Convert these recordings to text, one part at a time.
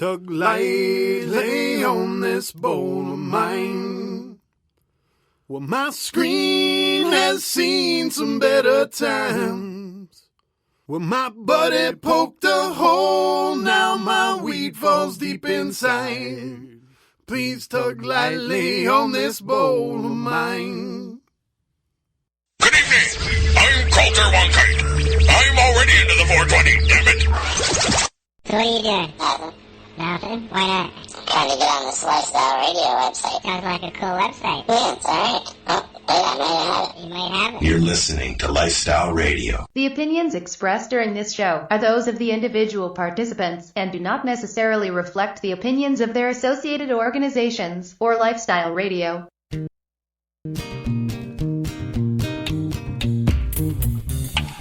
tug lightly on this bowl of mine. Well, my screen has seen some better times. Well, my buddy poked a hole, now my weed falls deep inside. Please tug lightly on this bowl of mine. Good evening. I'm Coulter Wonkite. I'm already into the 420, damn it. So what are you doing? Nothing? Why not? Trying to get on this Lifestyle Radio website. Sounds like a cool website. Yeah, it's alright. Oh, wait, I might have it. You might have it. You're listening to Lifestyle Radio. The opinions expressed during this show are those of the individual participants and do not necessarily reflect the opinions of their associated organizations or Lifestyle Radio.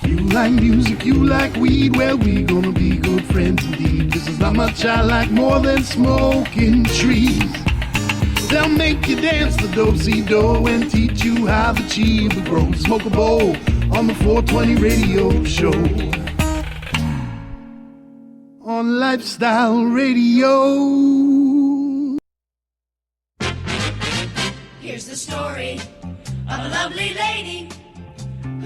You like music, you like weed, well, we gonna be good friends indeed. This is not much I like more than smoking trees. They'll make you dance the do-si-do and teach you how the chiba grows. Smoke a bowl on the 420 radio show. On Lifestyle Radio. Here's the story of a lovely lady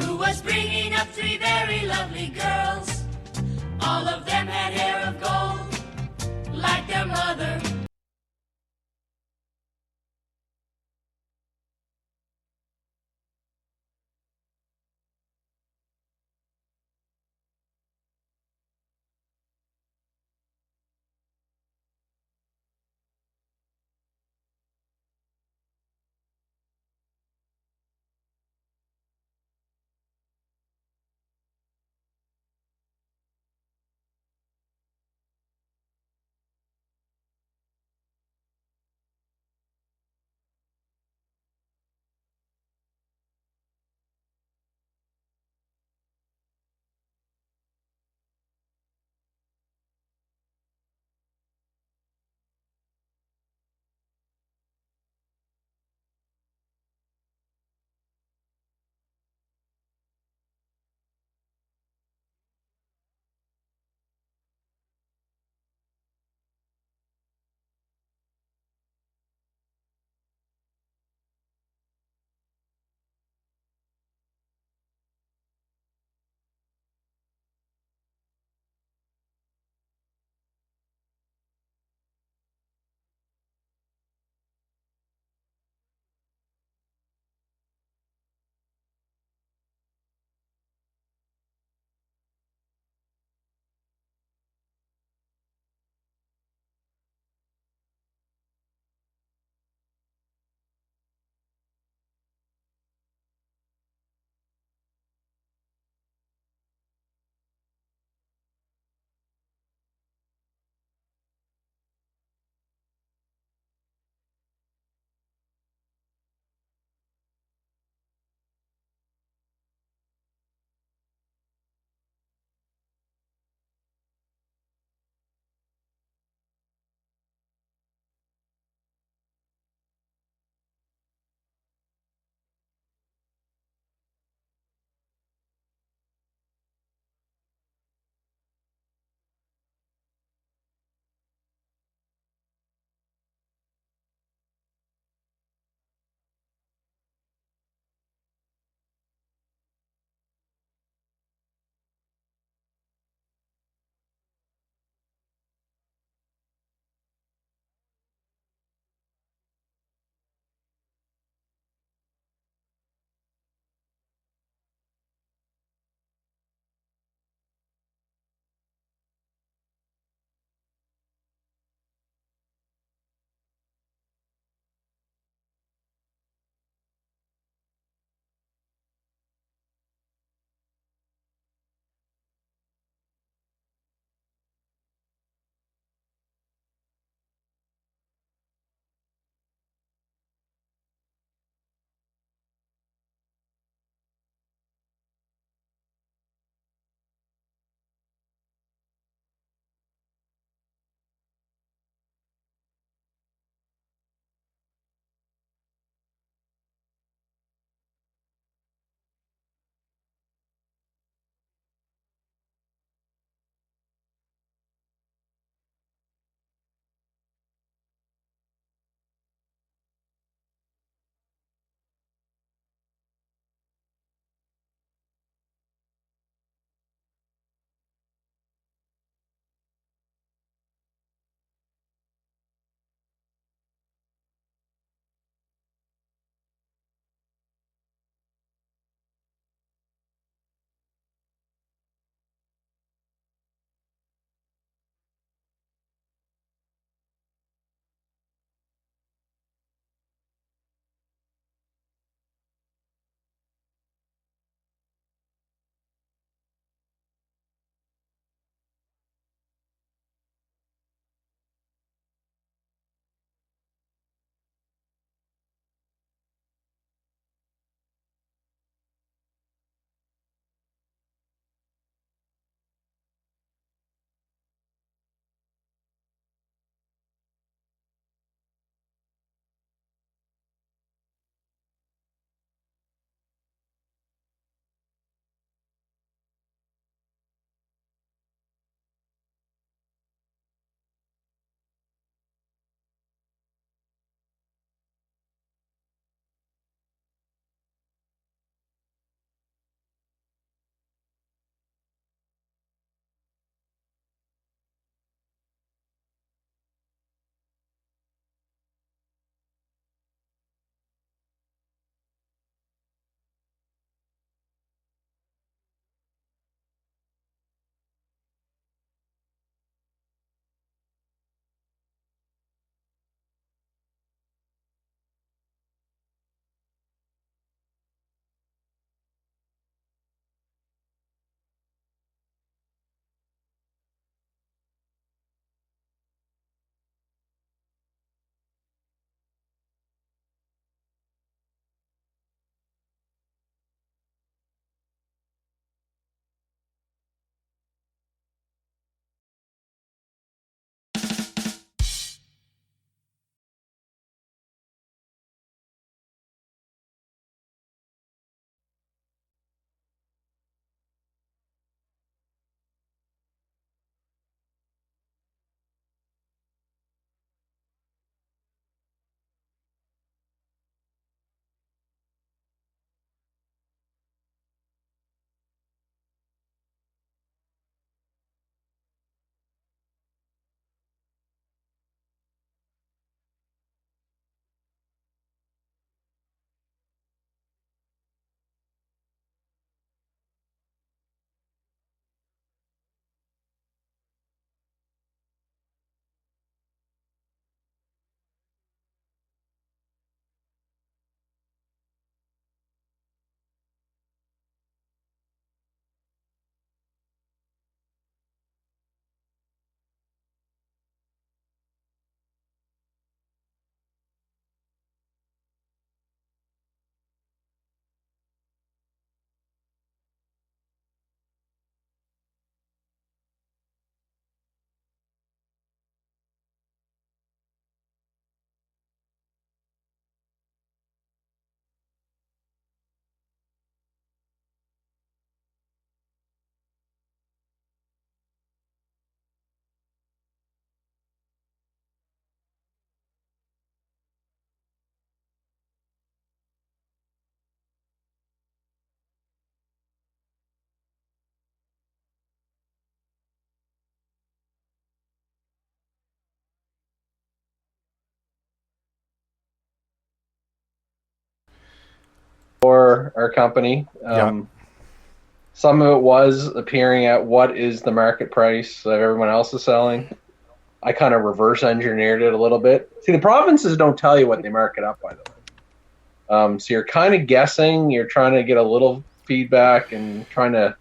who was bringing up three very lovely girls. All of them had hair of gold, like their mother. for our company. Some of it was appearing at what is the market price that everyone else is selling. I kind of reverse engineered it a little bit. See, the provinces don't tell you what they mark it up, by the way. So you're kind of guessing. You're trying to get a little feedback and trying to.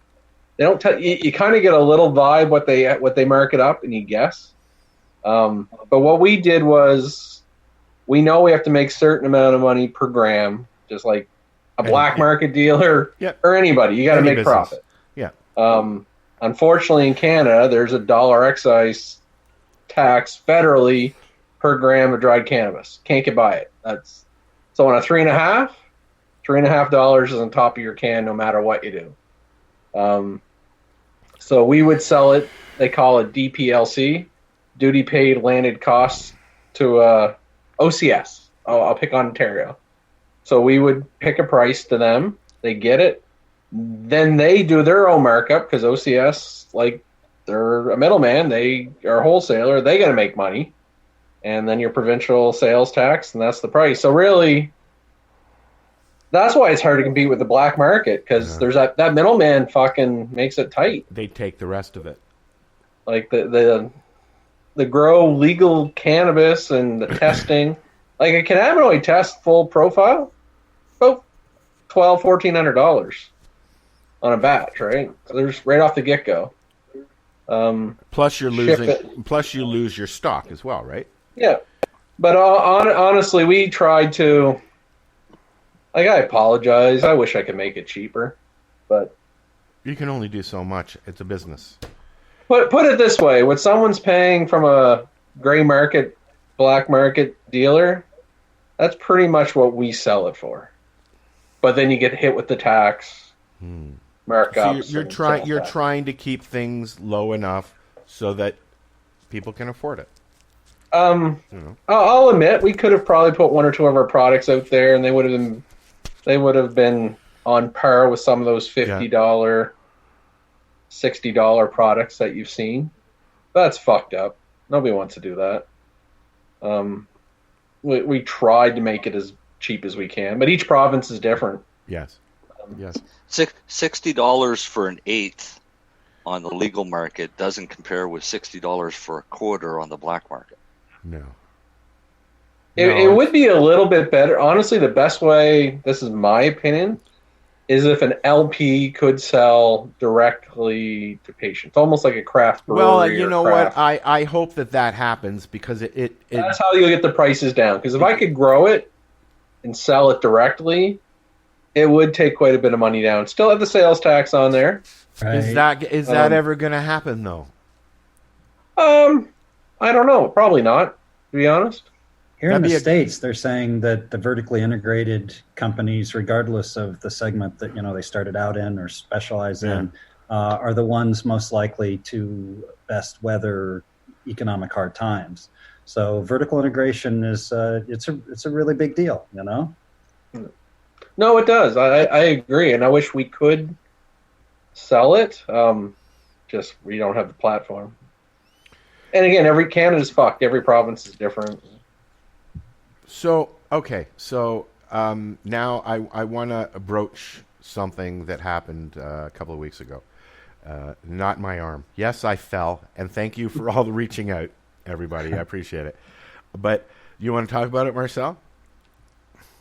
They don't tell you. You kind of get a little vibe what they mark it up, and you guess. But what we did was, we know we have to make certain amount of money per gram, just like a black market dealer or anybody. You got to make business. Profit. Yeah. Unfortunately, in Canada, there's a $1 excise tax federally per gram of dried cannabis. Can't get by it. So on a $3.50 is on top of your can, no matter what you do. So we would sell it. They call it DPLC, duty paid landed costs, to OCS. I'll pick Ontario. So we would pick a price to them. They get it. Then they do their own markup because OCS, like, they're a middleman. They are a wholesaler. They got to make money. And then your provincial sales tax, and that's the price. So really, that's why it's hard to compete with the black market, because there's that middleman fucking makes it tight. They take the rest of it. Like the grow legal cannabis and the testing. Like a cannabinoid test full profile, about $1,200-$1,400 on a batch, right? So there's right off the get go. Plus you lose your stock as well, right? Yeah, but honestly, we tried to. Like, I apologize. I wish I could make it cheaper, but you can only do so much. It's a business. Put it this way: what someone's paying from a gray market, black market dealer, that's pretty much what we sell it for. But then you get hit with the tax markups. So you're trying to keep things low enough so that people can afford it. I'll admit we could have probably put one or two of our products out there, and they would have been on par with some of those $50, $60 products that you've seen. That's fucked up. Nobody wants to do that. We tried to make it as cheap as we can, but each province is different. Yes. Yes. $60 for an eighth on the legal market doesn't compare with $60 for a quarter on the black market. No. It would be a little bit better. Honestly, the best way, this is my opinion, is if an LP could sell directly to patients, almost like a craft brewery. Well, you know what? I hope that happens, because it that's how you'll get the prices down. Because if I could grow it and sell it directly, it would take quite a bit of money down. Still have the sales tax on there. Right. Is that ever going to happen, though? I don't know. Probably not, to be honest. Here in the States, they're saying that the vertically integrated companies, regardless of the segment that they started out in or specialize in, are the ones most likely to best weather economic hard times. So vertical integration is it's a really big deal, No, it does. I agree, and I wish we could sell it. Just we don't have the platform. And again, Canada's fucked. Every province is different. So now I want to broach something that happened a couple of weeks ago. Not my arm. Yes, I fell, and thank you for all the reaching out, everybody. I appreciate it. But you want to talk about it, Marcel?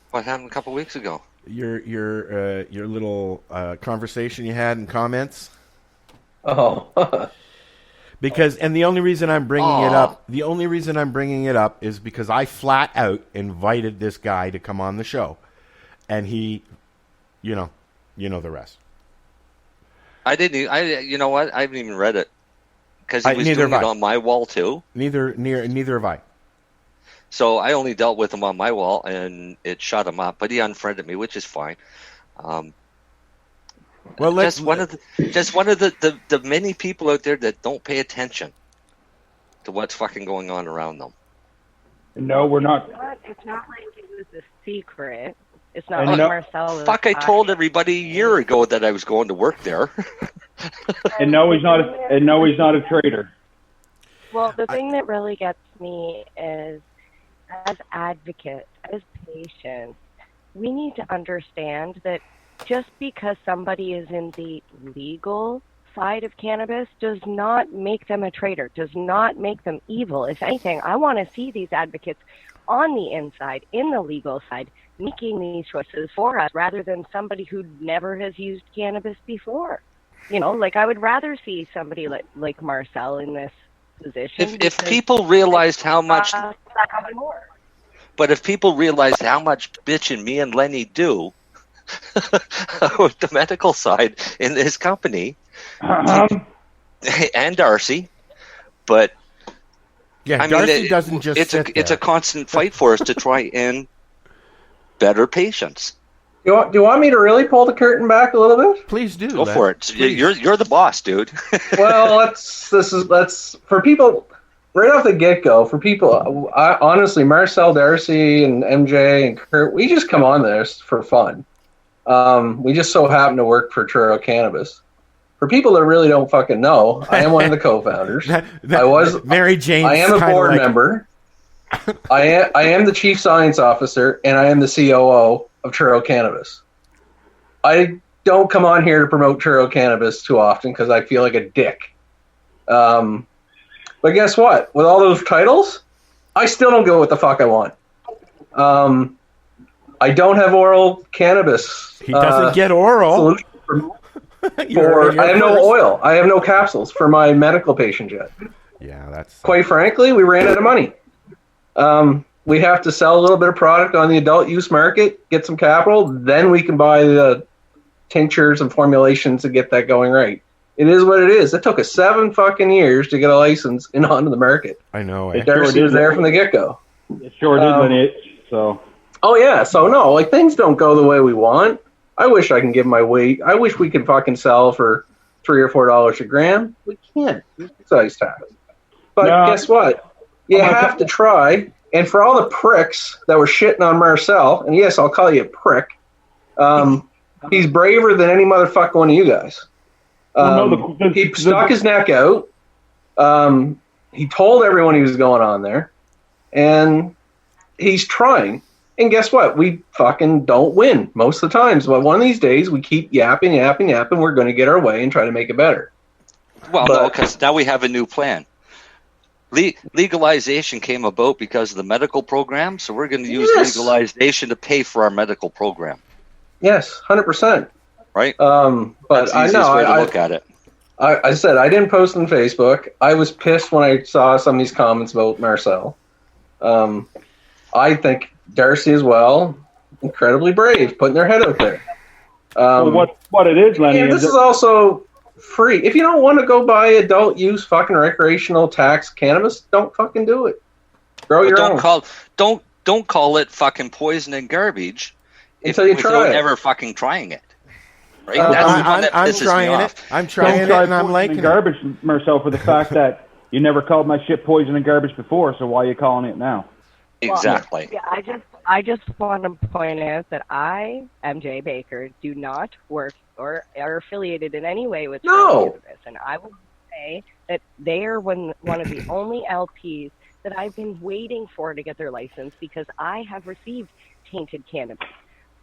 What happened a couple of weeks ago? Your little conversation you had and comments. Oh. And the only reason I'm bringing it up, is because I flat out invited this guy to come on the show, and he, you know the rest. I didn't. You know what? I haven't even read it, because he was doing it on my wall too. Neither have I. So I only dealt with him on my wall, and it shut him up. But he unfriended me, which is fine. Well, just one of the many people out there that don't pay attention to what's fucking going on around them. No, we're not. It's not like it was a secret. It's not like Marcel was. Fuck! I told everybody a year ago that I was going to work there. And no, he's not. He's not a traitor. Well, the thing that really gets me is, as advocates, as patients, we need to understand that just because somebody is in the legal side of cannabis does not make them a traitor, does not make them evil. If anything, I want to see these advocates on the inside, in the legal side, making these choices for us rather than somebody who never has used cannabis before. You know, like I would rather see somebody like Marcel in this position. If people realized how much, but if people realized how much bitching me and Lenny do with the medical side in this company, and Darcy, but yeah, I Darcy mean, doesn't just it's a constant fight for us to try and better patients. Do you want me to really pull the curtain back a little bit? Please do. Go for it. Please. You're the boss, dude. Well, let's for people right off the get go. For people, honestly, Marcel, Darcy, and MJ and Kurt, we just come on this for fun. We just so happen to work for Truro Cannabis. For people that really don't fucking know, I am one of the co-founders. I was Mary Jane. I am a board member. I am the chief science officer, and I am the COO of Truro Cannabis. I don't come on here to promote Truro Cannabis too often because I feel like a dick. But guess what? With all those titles, I still don't get what the fuck I want. I don't have oral cannabis. He doesn't get oral. I have no oil. I have no capsules for my medical patients yet. Yeah, that's... Quite frankly, we ran out of money. We have to sell a little bit of product on the adult use market, get some capital, then we can buy the tinctures and formulations to get that going right. It is what it is. It took us 7 fucking years to get a license and onto the market. I know. Darcy was there from the get-go. It sure did, Lenny. So. Oh, yeah. So, no, like, things don't go the way we want. I wish I can give my weight. I wish we could fucking sell for $3 or $4 a gram. We can't. Excise tax. But guess what? You have to try. And for all the pricks that were shitting on Marcel, and yes, I'll call you a prick, he's braver than any motherfucker one of you guys. He stuck his neck out. He told everyone he was going on there. And he's trying. And guess what? We fucking don't win most of the times. But one of these days, we keep yapping. We're going to get our way and try to make it better. Well, no, because now we have a new plan. Legalization came about because of the medical program, so we're going to use legalization to pay for our medical program. Yes, 100%. Right? But that's the easiest way to look at it. I said I didn't post on Facebook. I was pissed when I saw some of these comments about Marcel. I think Darcy as well, incredibly brave, putting their head out there. So what it is, Lenny? This is also free. If you don't want to go buy adult use fucking recreational tax cannabis, don't fucking do it. Grow your own. Don't call it fucking poison and garbage until you try it. Ever fucking trying it. Right? I'm trying it. I'm trying it, and I'm liking garbage, Marcel, for the fact that you never called my shit poison and garbage before, so why are you calling it now? Exactly. Well, yeah, I just want to point out that I, MJ Baker, do not work or are affiliated in any way with Cannabis, and I will say that they are one of the only LPs that I've been waiting for to get their license because I have received tainted cannabis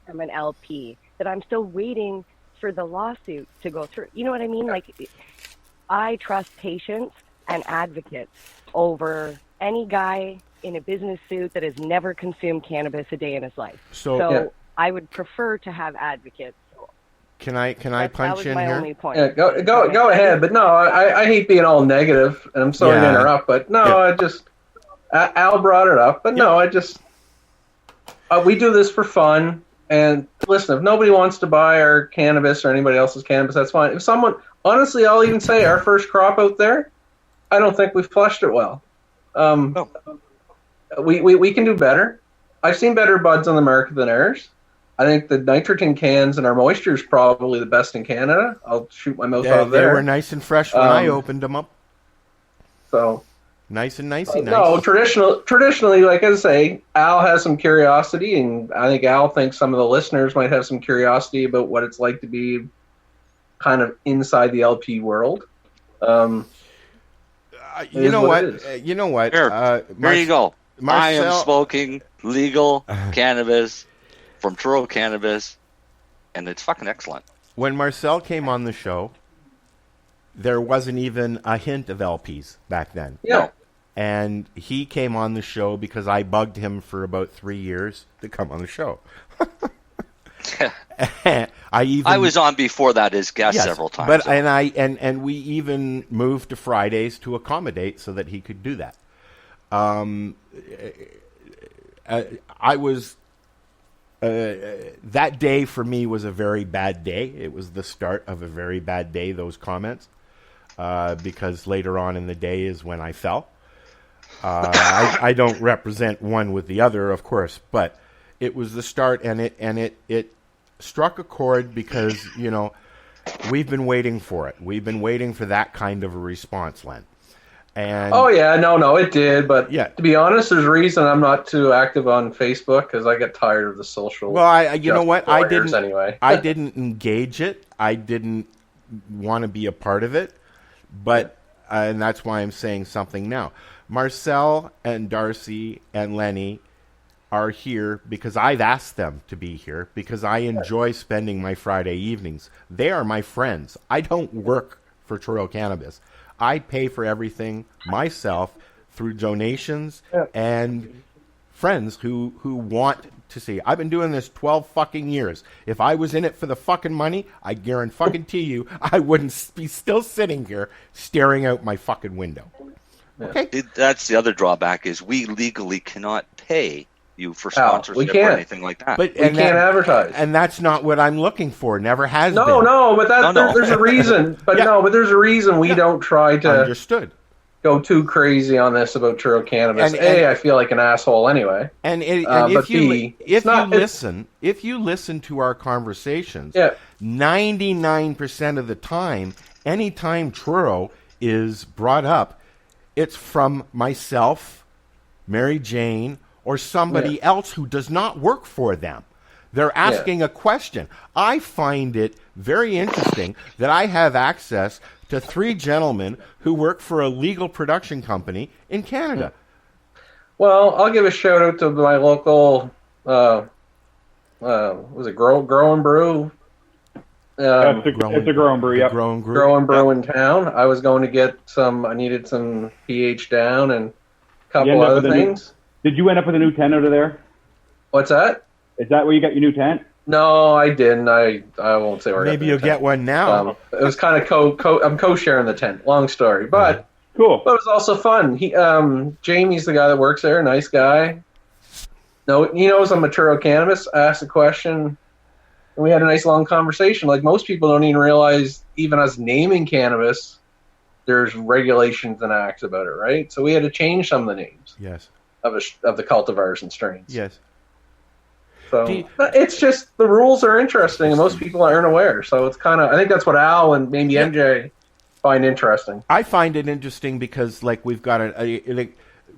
from an LP that I'm still waiting for the lawsuit to go through. You know what I mean? Like, I trust patients and advocates over any guy in a business suit that has never consumed cannabis a day in his life. So I would prefer to have advocates. Can I punch in here? That was my only point. Yeah, go ahead. But no, I hate being all negative, and I'm sorry to interrupt. But no, I just Al brought it up. But no, I just we do this for fun. And listen, if nobody wants to buy our cannabis or anybody else's cannabis, that's fine. If someone, honestly, I'll even say our first crop out there, I don't think we flushed it well. We can do better. I've seen better buds on the market than ours. I think the nitrogen cans and our moisture is probably the best in Canada. I'll shoot my mouth out there. They were nice and fresh when I opened them up. So nice and nice. No, traditionally, like I say, Al has some curiosity, and I think Al thinks some of the listeners might have some curiosity about what it's like to be kind of inside the LP world. You know what? Here you go. Marcel, I am smoking legal cannabis from Truro Cannabis, and it's fucking excellent. When Marcel came on the show, there wasn't even a hint of LPs back then. Yeah. And he came on the show because I bugged him for about 3 years to come on the show. I was on before that as guest several times. But and we even moved to Fridays to accommodate so that he could do that. I was that day for me was a very bad day. It was the start of a very bad day, those comments, because later on in the day is when I fell. I don't represent one with the other, of course, but it was the start, and it struck a chord because, you know, we've been waiting for it. We've been waiting for that kind of a response, Len. And no, it did. But to be honest, there's a reason I'm not too active on Facebook because I get tired of the social. Well, you know what? I didn't anyway. I didn't engage it. I didn't want to be a part of it. But and that's why I'm saying something now. Marcel and Darcy and Lenny are here because I've asked them to be here because I enjoy spending my Friday evenings. They are my friends. I don't work for Truro Cannabis. I pay for everything myself through donations and friends who want to see. I've been doing this 12 fucking years. If I was in it for the fucking money, I guarantee you I wouldn't be still sitting here staring out my fucking window. Okay? That's the other drawback is we legally cannot pay you for sponsorship or anything like that. But we can't advertise. And that's not what I'm looking for. Never has been. No, but there's a reason. But but there's a reason we don't try to go too crazy on this about Truro Cannabis. I feel like an asshole anyway. And if you listen to our conversations, 99% of the time, anytime Truro is brought up, it's from myself, Mary Jane, or somebody else who does not work for them. They're asking a question. I find it very interesting that I have access to 3 gentlemen who work for a legal production company in Canada. Well, I'll give a shout out to my local, was it Grow and Brew? It's a Grow and Brew, yep. Grow and Brew in town. I was going to get I needed some pH down and a couple other things. Did you end up with a new tent out of there? What's that? Is that where you got your new tent? No, I didn't. I won't say where. Maybe you'll get one now. It was kind of I'm co-sharing the tent. Long story, but cool. But it was also fun. Jamie's the guy that works there. Nice guy. No, he knows I'm a Truro Cannabis. I asked a question, and we had a nice long conversation. Like most people don't even realize, even us naming cannabis, there's regulations and acts about it, right? So we had to change some of the names. Yes. Of the cultivars and strains. Yes. So it's just the rules are interesting, and most people aren't aware. So it's kind of I think that's what Al and maybe MJ find interesting. I find it interesting because we've got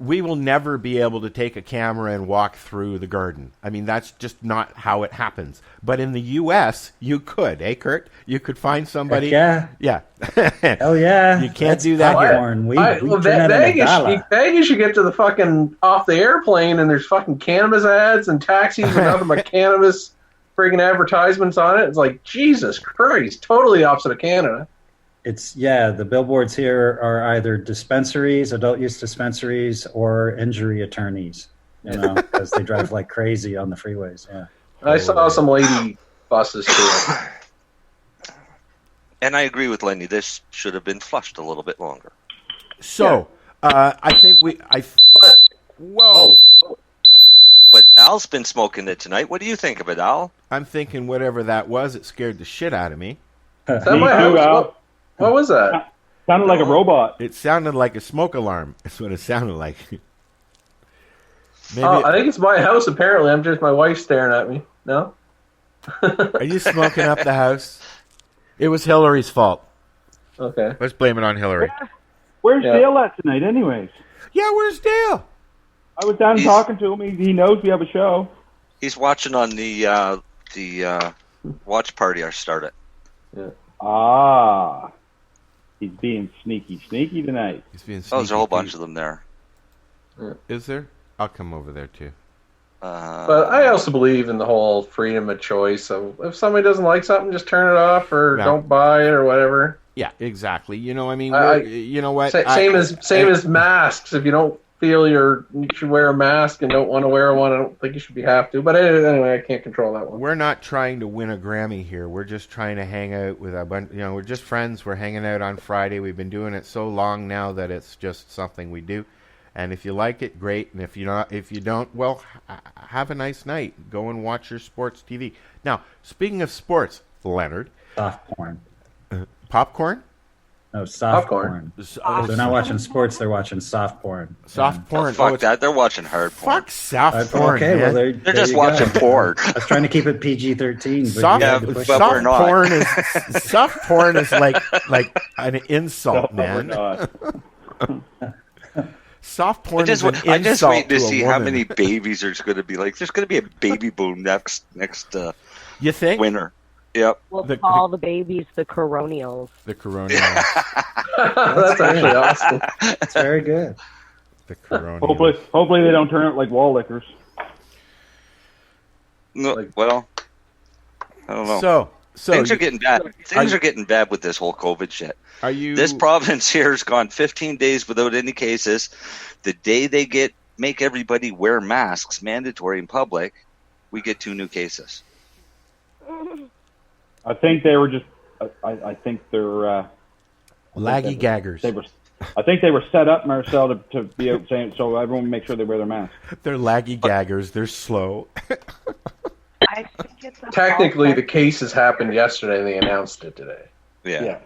we will never be able to take a camera and walk through the garden. I mean, that's just not how it happens. But in the U.S., you could, Kurt? You could find somebody. Heck yeah. Hell yeah. You can't do that here. Vegas, you get to the fucking off the airplane and there's fucking cannabis ads and taxis and nothing but cannabis friggin' advertisements on it. It's like, Jesus Christ, totally opposite of Canada. It's the billboards here are either dispensaries, adult use dispensaries, or injury attorneys, because they drive like crazy on the freeways. Yeah. I saw some lady buses too. And I agree with Lenny. This should have been flushed a little bit longer. So, I think whoa. But Al's been smoking it tonight. What do you think of it, Al? I'm thinking whatever that was, it scared the shit out of me. Is that my house? What was that? Sounded like a robot. It sounded like a smoke alarm. That's what it sounded like. I think it's my house, apparently. I'm just my wife staring at me. No? Are you smoking up the house? It was Hillary's fault. Okay. Let's blame it on Hillary. Yeah. Where's Dale at tonight, anyways? Yeah, where's Dale? I was down talking to him. He knows we have a show. He's watching on the watch party I started. Yeah. Ah. He's being sneaky tonight. He's being sneaky. Oh, there's a whole bunch of them there. Yeah. Is there? I'll come over there too. But I also believe in the whole freedom of choice. So if somebody doesn't like something, just turn it off or don't buy it or whatever. Yeah, exactly. You know, I mean, you know what? Same as masks. If you don't feel you should wear a mask and don't want to wear one, I don't think you should have to. But anyway, I can't control that one. We're not trying to win a Grammy here. We're just trying to hang out with a bunch. You know, we're just friends. We're hanging out on Friday. We've been doing it so long now that it's just something we do. And if you like it, great. And if you don't, well, have a nice night. Go and watch your sports TV. Now, speaking of sports, Leonard, soft porn, popcorn. No, soft porn. They're not watching sports. They're watching soft porn. Soft porn. Oh, fuck that. They're watching hard porn. Fuck soft porn. Okay, well, they're just watching porn. I was trying to keep it PG-13. Soft porn is like an insult, man. Soft porn is an insult. I just wait to see how woman. many babies there's going to be. Like, there's going to be a baby boom next. You think? Winter. Yep. We'll call the babies the coronials. The coronials. That's actually awesome. That's very good. The coronials. Hopefully they don't turn out like wall lickers. No, well, I don't know. So things are getting bad. Things are getting bad with this whole COVID shit. This province here has gone 15 days without any cases. The day they make everybody wear masks mandatory in public, we get 2 new cases. I think they were just. I think they're laggy gaggers. I think they were set up, Marcel, to be out saying so everyone make sure they wear their mask. They're laggy gaggers. They're slow. I think it's Technically, the cases happened yesterday. And they announced it today. Yeah.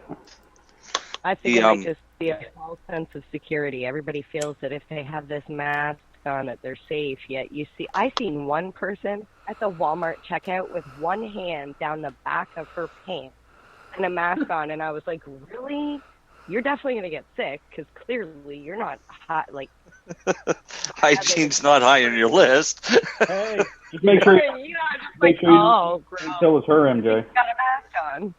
I think it might just be a false sense of security. Everybody feels that if they have this mask on, that they're safe. Yet I seen one person at the Walmart checkout with one hand down the back of her pants and a mask on, and I was like, really? You're definitely going to get sick because clearly you're not hot. Like, hygiene's not high on your list. Hey, just make sure. Until it's her, MJ. Got a mask on.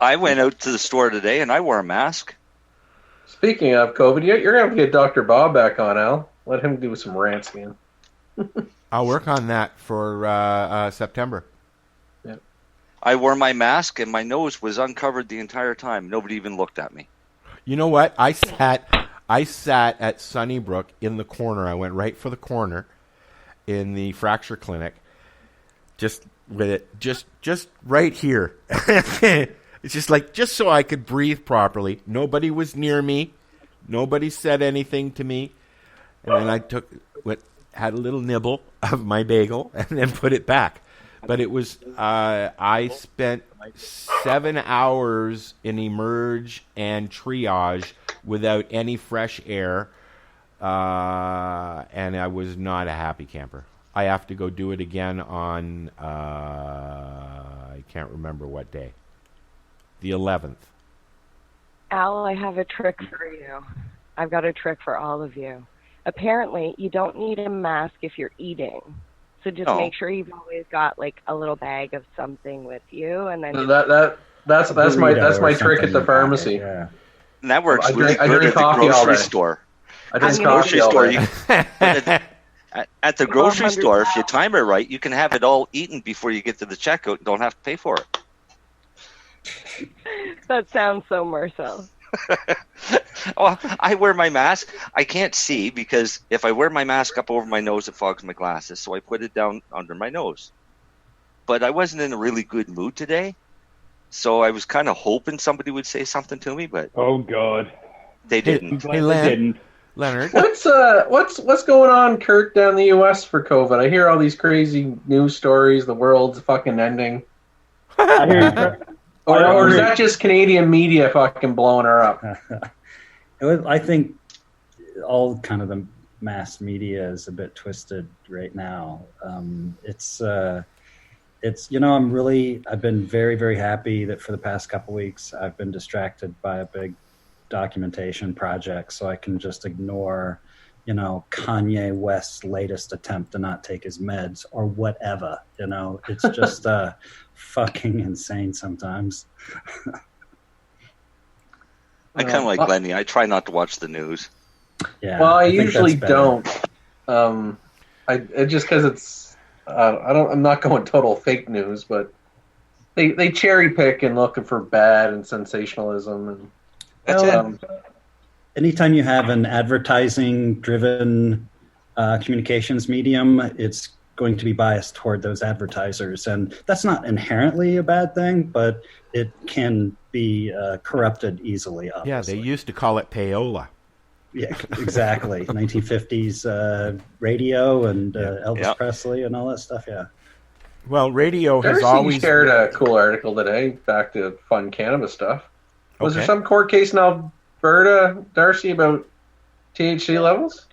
I went out to the store today and I wore a mask. Speaking of COVID, you're going to have to get Dr. Bob back on, Al. Let him do some rants again. I'll work on that for September. Yeah. I wore my mask and my nose was uncovered the entire time. Nobody even looked at me. You know what? I sat at Sunnybrook in the corner. I went right for the corner in the fracture clinic, just with it, just right here. It's just so I could breathe properly. Nobody was near me. Nobody said anything to me. And then I had a little nibble of my bagel and then put it back. But it was, I spent 7 hours in emerge and triage without any fresh air. And I was not a happy camper. I have to go do it again on, I can't remember what day. The 11th. Al, I have a trick for you. I've got a trick for all of you. Apparently, you don't need a mask if you're eating. So just make sure you've always got like a little bag of something with you, and then that's my trick at the pharmacy. And that works really I good drink at the coffee grocery store. I drink coffee all day. At the grocery store, if you time it right, you can have it all eaten before you get to the checkout and don't have to pay for it. That sounds so Marcel. Well, I wear my mask. I can't see because if I wear my mask up over my nose, it fogs my glasses. So I put it down under my nose. But I wasn't in a really good mood today. So I was kind of hoping somebody would say something to me, but oh god, they didn't. Hey, Leonard. What's going on, Kirk, down in the U.S. for COVID? I hear all these crazy news stories. The world's fucking ending. I hear you. Or is that just Canadian media fucking blowing her up? I think all kind of the mass media is a bit twisted right now. It's I've been very, very happy that for the past couple weeks I've been distracted by a big documentation project, so I can just ignore, Kanye West's latest attempt to not take his meds or whatever. It's just fucking insane sometimes. I kind of like Lenny. I try not to watch the news. Yeah. Well, I usually don't. just because it's I'm not going total fake news, but they cherry pick and looking for bad and sensationalism and That's it. Anytime you have an advertising-driven communications medium, it's going to be biased toward those advertisers. And that's not inherently a bad thing, but it can be corrupted easily, obviously. Yeah, they used to call it payola. Yeah, exactly. 1950s radio and Elvis Presley and all that stuff, yeah. Well, radio has Darcy always... shared a cool article today, back to fun cannabis stuff. Was there some court case in Alberta, Darcy, about THC levels?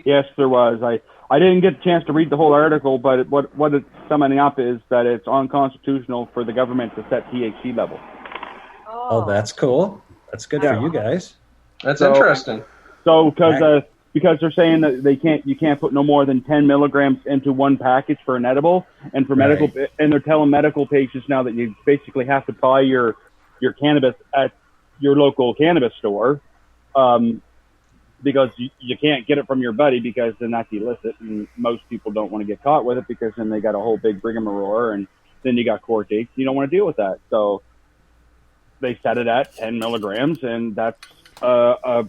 Yes, there was. I didn't get a chance to read the whole article, but what it's summing up is that it's unconstitutional for the government to set THC levels. Oh, that's cool. That's good for you guys. That's interesting. So because they're saying that you can't put no more than 10 milligrams into one package for an edible, and for medical, and they're telling medical patients now that you basically have to buy your cannabis at your local cannabis store, because you can't get it from your buddy because then that's illicit, and most people don't want to get caught with it because then they got a whole big rigmarole, and then you got court dates. You don't want to deal with that, so they set it at 10 milligrams, and that's a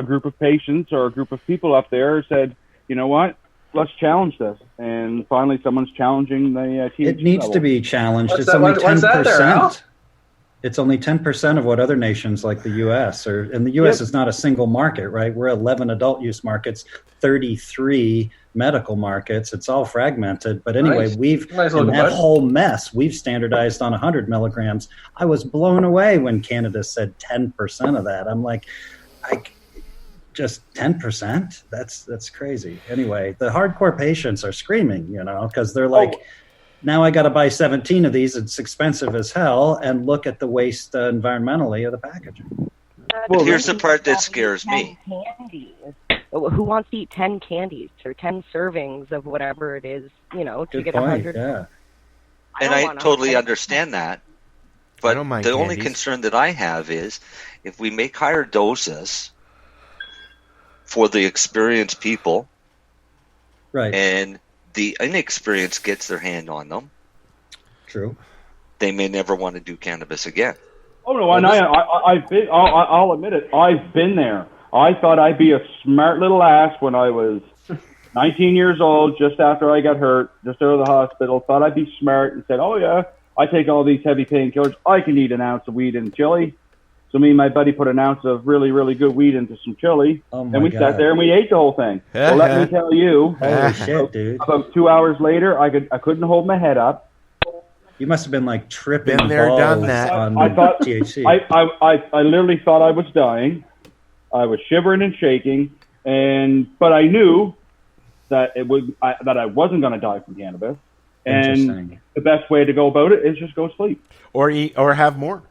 group of patients or a group of people up there said, you know what, let's challenge this, and finally someone's challenging the THC It needs level. to be challenged. What's It's only 10%. that It's only 10% of what other nations like the U.S. and the U.S. is not a single market, right? We're 11 adult use markets, 33 medical markets. It's all fragmented. But anyway, in that whole mess, we've standardized on 100 milligrams. I was blown away when Canada said 10% of that. I'm like, just 10%? That's crazy. Anyway, the hardcore patients are screaming, because they're like, now I got to buy 17 of these. It's expensive as hell. And look at the waste environmentally of the packaging. But here's the part that scares me. Candies. Who wants to eat 10 candies or 10 servings of whatever it is, to get 100? Yeah. And I totally understand that. But the only candies. concern that I have is if we make higher doses for the experienced people, right, and the inexperienced gets their hand on them, true, they may never want to do cannabis again. Oh no, and I've been. I'll admit it. I've been there. I thought I'd be a smart little ass when I was 19 years old, just after I got hurt, just out of the hospital. Thought I'd be smart and said, "Oh yeah, I take all these heavy painkillers. I can eat an ounce of weed and chili." So me and my buddy put an ounce of really, really good weed into some chili, and we sat there and we ate the whole thing. Well, let me tell you, holy shit, dude! About 2 hours later, I couldn't hold my head up. You must have been like tripping. Been there, done that. On I thought THC. I literally thought I was dying. I was shivering and shaking, but I knew that that I wasn't going to die from cannabis. And the best way to go about it is just go sleep or eat or have more.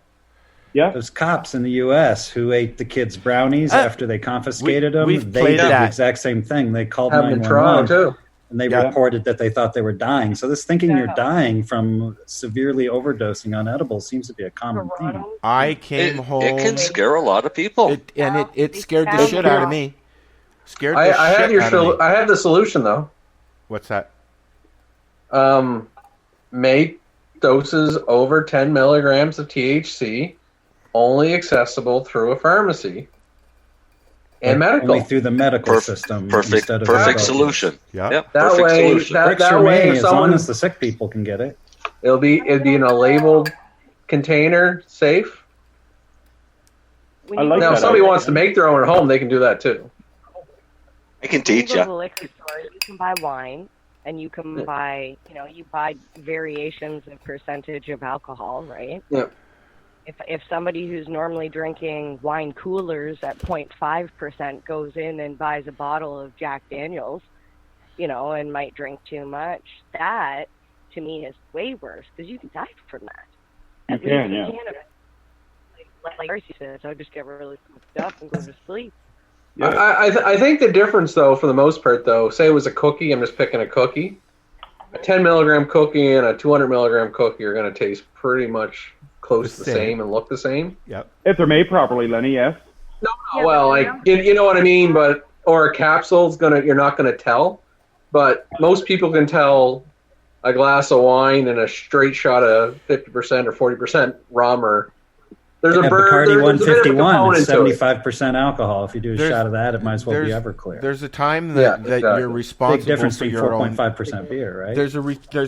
Yeah, those cops in the U.S. who ate the kids' brownies after they confiscated them, they did the exact same thing. They called 911 and they reported that they thought they were dying. So this thinking you're dying from severely overdosing on edibles seems to be a common theme. I came home. It can scare a lot of people. It scared the shit out of me. I had the solution though. What's that? Make doses over 10 milligrams of THC only accessible through a pharmacy and medical. Only through the medical system. Perfect solution. Yeah. Yep, that perfect way, solution. that way, as long as the sick people can get it, it'd be in a labeled container, safe. Now, if somebody wants to make their own at home, they can do that too. I can teach you. Liquor store, you can buy wine, and you can buy, you buy variations of percentage of alcohol, right? Yeah. If somebody who's normally drinking wine coolers at 0.5% goes in and buys a bottle of Jack Daniels, and might drink too much, that to me is way worse because you can die from that. You can, yeah. Like Darcy says, I just get really fucked up and go to sleep. Yeah. I think the difference, though, for the most part, though, say it was a cookie, I'm just picking a cookie. A 10 milligram cookie and a 200 milligram cookie are going to taste pretty much close to the same and look the same. Yep. If they're made properly, Lenny, yes. No, well, like you know what I mean, but or a capsule's you're not gonna tell. but most people can tell a glass of wine and a straight shot of 50% or 40% rum or there's a Bacardi 151 is component to it. 75% alcohol. If you do a shot of that, it might as well be Everclear. There's a time that you're responsible Big difference for between your own 4.5% beer, right? There's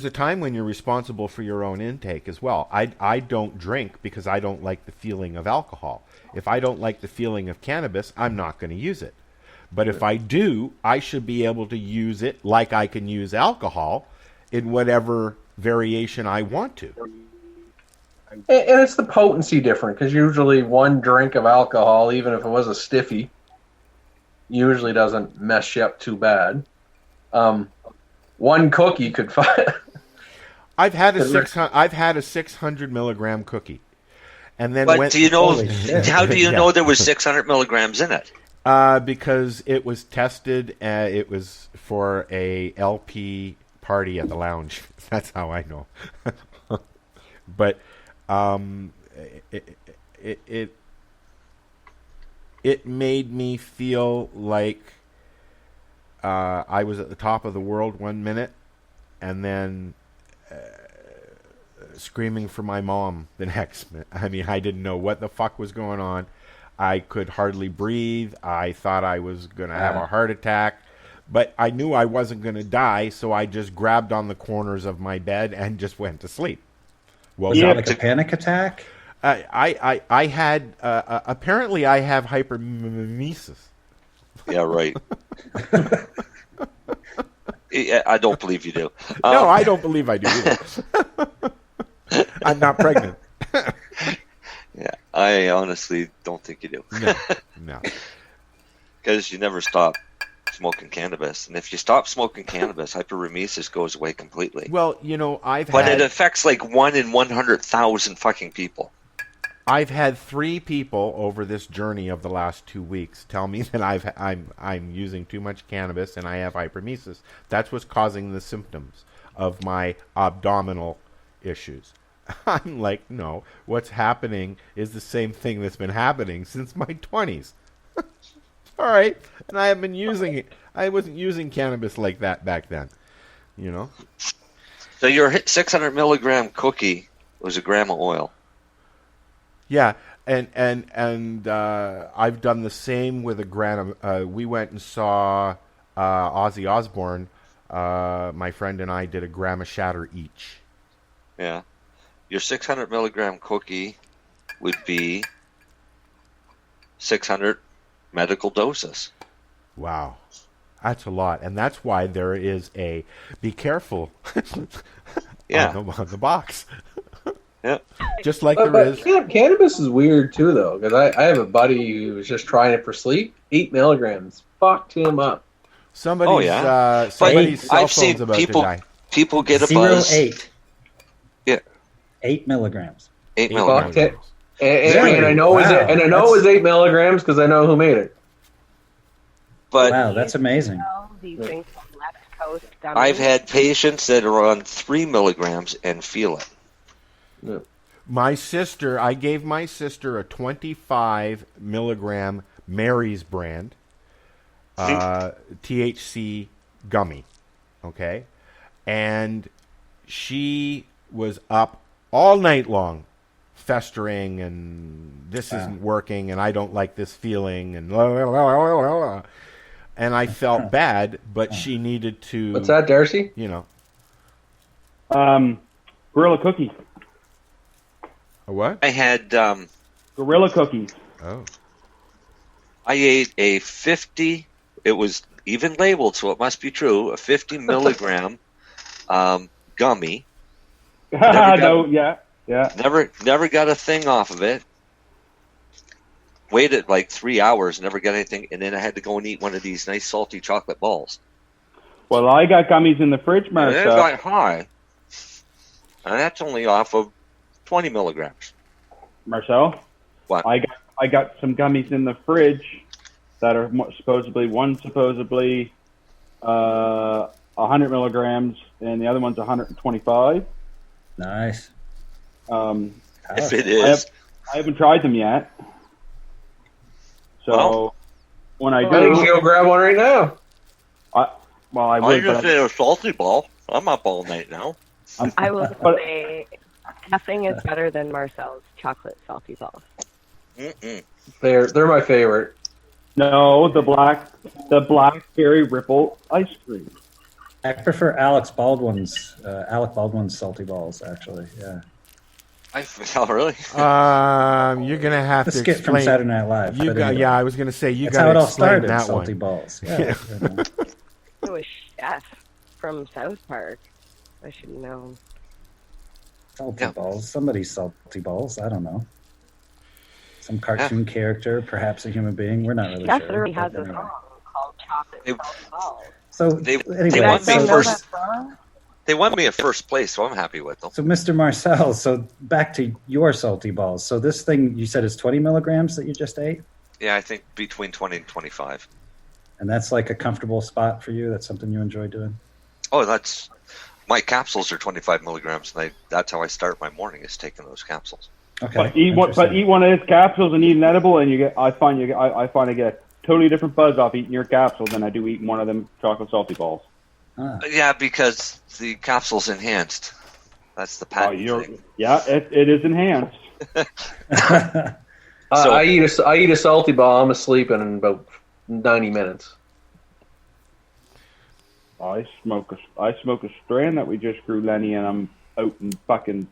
a time when you're responsible for your own intake as well. I don't drink because I don't like the feeling of alcohol. If I don't like the feeling of cannabis, I'm not going to use it. But if I do, I should be able to use it like I can use alcohol in whatever variation I want to. And it's the potency different, because usually one drink of alcohol, even if it was a stiffy, usually doesn't mess you up too bad. One cookie could find. I've had a 600 milligram cookie, and then But do you know? How do you know there was 600 milligrams in it? Because it was tested. It was for a LP party at the lounge. That's how I know. But it made me feel like I was at the top of the world one minute, and then screaming for my mom the next. I mean, I didn't know what the fuck was going on. I could hardly breathe. I thought I was going to have a heart attack, but I knew I wasn't going to die, so I just grabbed on the corners of my bed and just went to sleep. Well, was that like a panic attack? I had apparently I have hypermemesis. Yeah, right. I don't believe you do. No, I don't believe I do either. I'm not pregnant. Yeah, I honestly don't think you do. No. Because you never stop smoking cannabis, and if you stop smoking cannabis, hyperemesis goes away completely. Well, you know, but it affects like 1 in 100,000 fucking people. I've had 3 people over this journey of the last 2 weeks tell me that I'm using too much cannabis and I have hyperemesis. That's what's causing the symptoms of my abdominal issues. I'm like, no, what's happening is the same thing that's been happening since my 20s. All right, and I have been using it. I wasn't using cannabis like that back then, you know. So your 600 milligram cookie was a gram of oil. Yeah, and I've done the same with a gram of. We went and saw Ozzy Osbourne. My friend and I did a gram of shatter each. Yeah, your 600 milligram cookie would be 600 medical doses. Wow, that's a lot, and that's why there is a be careful on the box. Yeah, just like there is. Cannabis is weird too, though, because I have a buddy who was just trying it for sleep. 8 milligrams fucked him up. Somebody's cell phone's about to die. People get a buzz. 0.8. Yeah, 8 milligrams. 8 milligrams. And I know it was 8 milligrams because I know who made it. But wow, that's amazing. These things from left coast I've had patients that are on 3 milligrams and feel it. Yeah. I gave my sister a 25 milligram Mary's brand THC gummy, okay? And she was up all night long festering and this isn't working and I don't like this feeling and blah, blah, blah, blah, blah. And I felt bad, but she needed to... What's that, Darcy? You know. Gorilla cookies. A what? I had... Gorilla cookies. Oh. I ate a 50... It was even labeled, so it must be true. A 50 milligram gummy. Yeah. Never got a thing off of it. Waited like 3 hours, never got anything, and then I had to go and eat one of these nice salty chocolate balls. Well, I got gummies in the fridge, Marcel. And it got high. And that's only off of 20 milligrams. Marcel? What? I got some gummies in the fridge that are supposedly 100 milligrams, and the other one's 125. Nice. If it is. I haven't tried them yet. So when I do... I think you'll grab one right now. Well, I I would, just but ate a salty ball. I'm up all night now. I will say nothing is better than Marcel's chocolate salty balls. Mm-mm. They're my favorite. no, the blackberry ripple ice cream. I prefer Alec Baldwin's salty balls, actually. Yeah. Oh, really? You're gonna have The to skit from explain. Saturday Night Live. You but got, anyway. yeah, I was gonna say you That's got how it to all explain started. that Salty one. balls. Yeah. Yeah. You know. It was Chef from South Park. I should have known. Salty balls. Somebody's salty balls. I don't know. Some cartoon character, perhaps a human being. We're not really Chef sure. literally but has a anyway. song called Chocolate Salty Balls. So They anyway, won me so, first. They won me at first place, so I'm happy with them. so Mr. Marcel, so back to your salty balls. So this thing you said is 20 milligrams that you just ate, Yeah, I think between 20 and 25. and that's like a comfortable spot for you. That's something you enjoy doing. Oh, that's my capsules are 25 milligrams, and that's how I start my morning is taking those capsules. Okay. But eat one of his capsules and eat an edible, and I find I get a totally different buzz off eating your capsule than I do eating one of them chocolate salty balls. Yeah, because the capsule's enhanced. That's the patent thing. Yeah, it is enhanced. I eat a salty ball. I'm asleep in about 90 minutes. I smoke a strand that we just grew, Lenny, and I'm out in fucking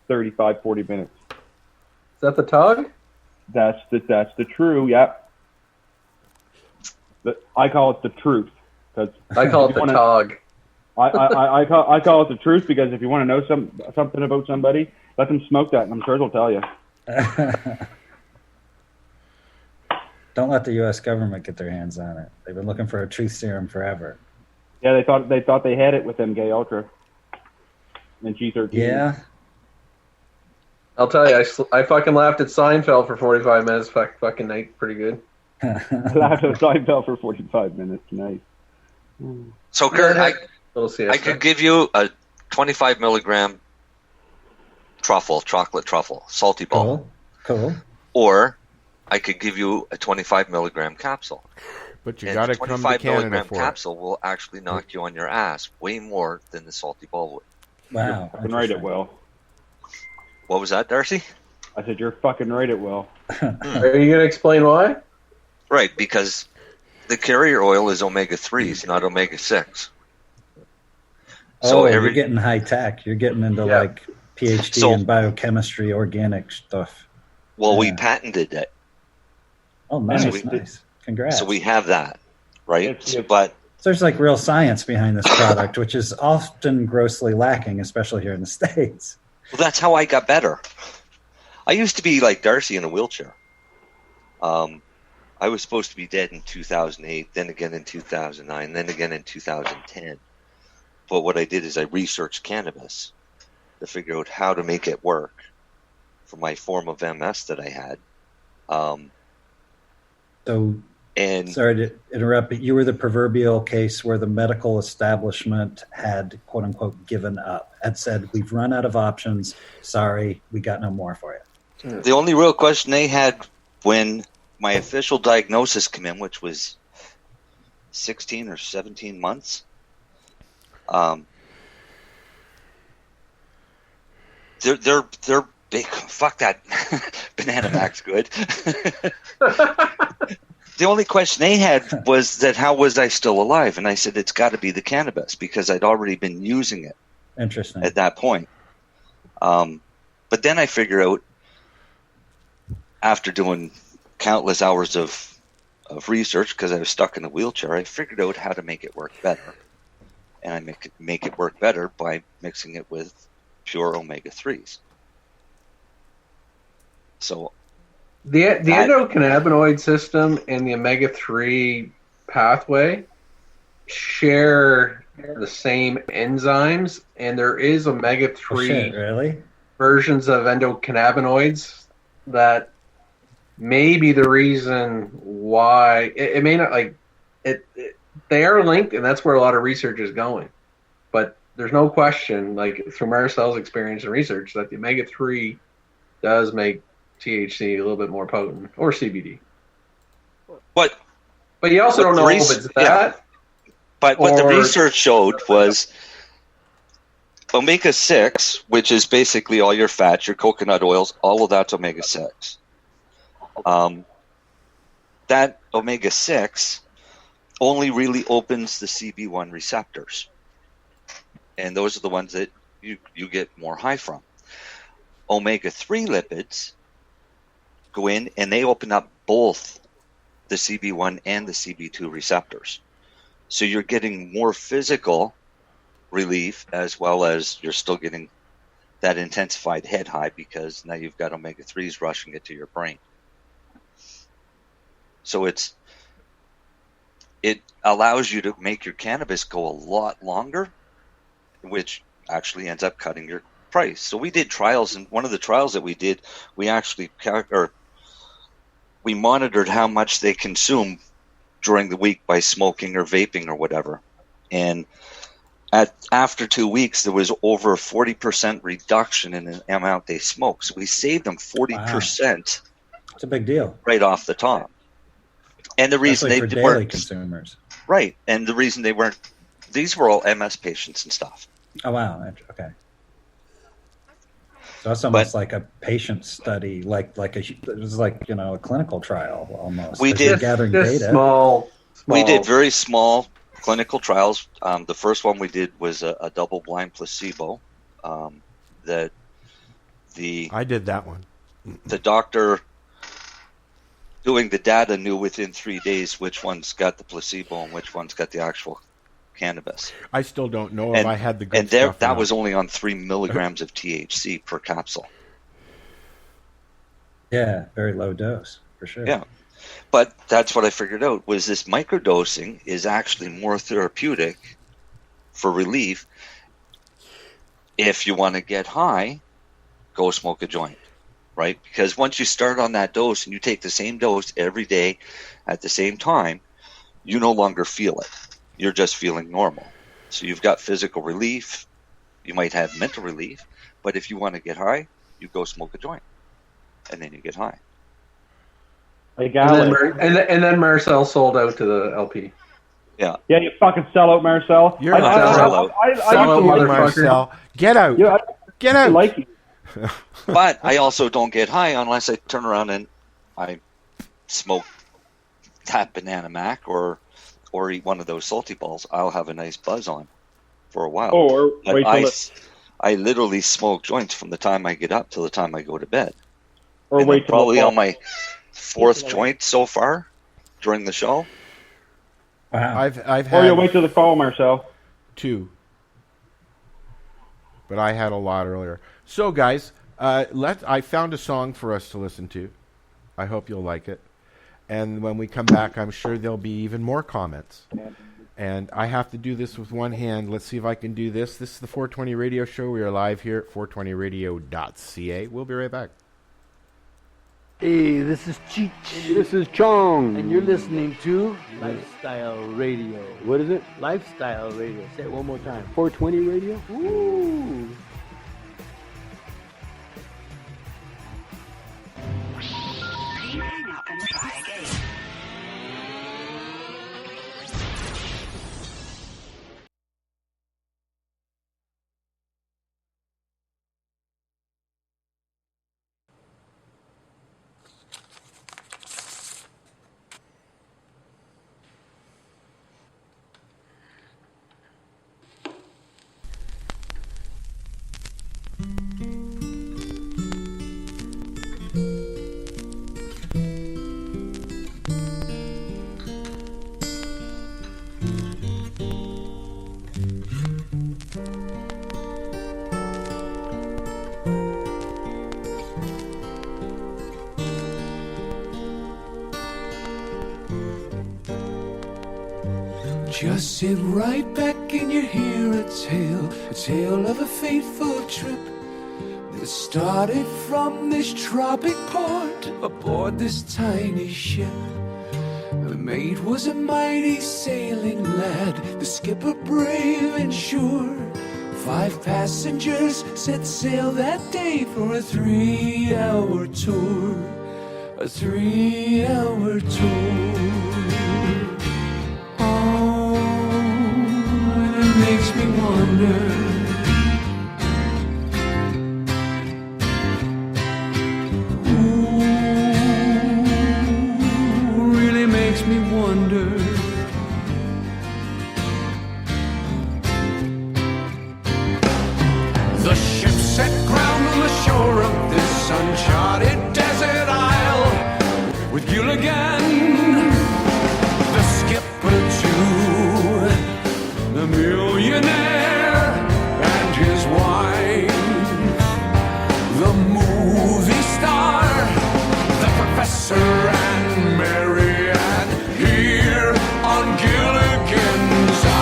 35, 40 minutes. Is that the tug? That's the true. Yep. I call it the truth. I call it the tog. I call it the truth because if you want to know something about somebody, let them smoke that, and I'm sure they'll tell you. Don't let the U.S. government get their hands on it. They've been looking for a truth serum forever. Yeah, they thought they had it with them gay ultra and G13. Yeah. I'll tell you, I fucking laughed at Seinfeld for 45 minutes. Fucking night, pretty good. Laughed at Seinfeld for 45 minutes. Nice. So, Kurt, I could give you a 25 milligram chocolate truffle, salty ball. Cool. Or I could give you a 25 milligram capsule. But you got to come to 25 Canada milligram for it. capsule will actually knock you on your ass way more than the salty ball would. Wow. You're fucking right, it will. What was that, Darcy? I said, you're fucking right, it will. Are you going to explain why? Right, because the carrier oil is omega-3s, not omega-6. So you're getting high tech. You're getting into like PhD in biochemistry, organic stuff. Well, we patented it. Oh, nice, So nice. Congrats. So we have that, right? But So there's like real science behind this product, which is often grossly lacking, especially here in the States. well, that's how I got better. I used to be like Darcy in a wheelchair. I was supposed to be dead in 2008, then again in 2009, then again in 2010. But what I did is I researched cannabis to figure out how to make it work for my form of MS that I had. Sorry to interrupt, but you were the proverbial case where the medical establishment had, quote unquote, given up, had said, we've run out of options. Sorry, we got no more for you. The only real question they had when my official diagnosis came in, which was 16 or 17 months, they're big. Fuck that. Banana Mac's good. The only question they had was that how was I still alive? And I said, it's got to be the cannabis because I'd already been using it. Interesting. At that point. But then I figured out, after doing countless hours of research, because I was stuck in a wheelchair, I figured out how to make it work better. And I make it work better by mixing it with pure omega-3s. So the endocannabinoid system and the omega-3 pathway share the same enzymes, and there is omega-3 versions of endocannabinoids that may be the reason why it may not they are linked, and that's where a lot of research is going. But there's no question, like through Marcel's experience and research, that the omega-3 does make THC a little bit more potent, or CBD. But you also don't know if it's that But what the research showed was omega-6, which is basically all your fats, your coconut oils, all of that's omega-6. That omega-6 only really opens the CB1 receptors. And those are the ones that you get more high from. Omega-3 lipids go in and they open up both the CB1 and the CB2 receptors. So you're getting more physical relief as well as you're still getting that intensified head high because now you've got omega-3s rushing it to your brain. So it allows you to make your cannabis go a lot longer, which actually ends up cutting your price. So we did trials, and one of the trials that we did, we actually we monitored how much they consume during the week by smoking or vaping or whatever. And after 2 weeks, there was over a 40% reduction in the amount they smoked. So we saved them 40%. Wow. It's a big deal. Right off the top. And the reason they daily weren't consumers. Right. And the reason they weren't, these were all MS patients and stuff. Oh, wow. Okay. So that's almost like a patient study, it was like, a clinical trial almost. We did gathering data. Small. We did very small clinical trials. The first one we did was a double-blind placebo. I did that one. The doctor doing the data knew within 3 days which one's got the placebo and which one's got the actual cannabis. I still don't know if I had the good and stuff. That was only on 3 milligrams of THC per capsule. Yeah, very low dose, for sure. Yeah. But that's what I figured out, was this microdosing is actually more therapeutic for relief. If you want to get high, go smoke a joint, right? Because once you start on that dose and you take the same dose every day at the same time, you no longer feel it. You're just feeling normal. So you've got physical relief. You might have mental relief. But if you want to get high, you go smoke a joint. And then you get high. I got it. And then Marcel sold out to the LP. Yeah. Yeah, you fucking sellout, Marcel. You're a sellout. Sellout, Marcel. Get out. Yeah, Get out. I like you. But I also don't get high unless I turn around and I smoke that banana mac or eat one of those salty balls. I'll have a nice buzz on for a while. Or wait I literally smoke joints from the time I get up till the time I go to bed. Or wait till probably on my fourth joint so far during the show. Wow. I've had. Or you wait till the fall, Marcel. 2. But I had a lot earlier. So, guys, I found a song for us to listen to. I hope you'll like it. And when we come back, I'm sure there'll be even more comments. And I have to do this with one hand. Let's see if I can do this. This is the 420 Radio Show. We are live here at 420radio.ca. We'll be right back. Hey, this is Cheech. This is Chong. And you're listening to Lifestyle Radio. What is it? Lifestyle Radio. Say it one more time. 420 Radio? Ooh. Please hang up and try again. Just sit right back and you hear a tale of a fateful trip that started from this tropic port aboard this tiny ship. The mate was a mighty sailing lad, the skipper brave and sure. 5 passengers set sail that day for a 3-hour tour, a 3-hour tour. makes me wonder. The ship set ground on the shore of this uncharted desert isle with Gilligan, the skipper too, the millionaire and his wife, the movie star, the professor and Marianne here on Gilligan's Isle.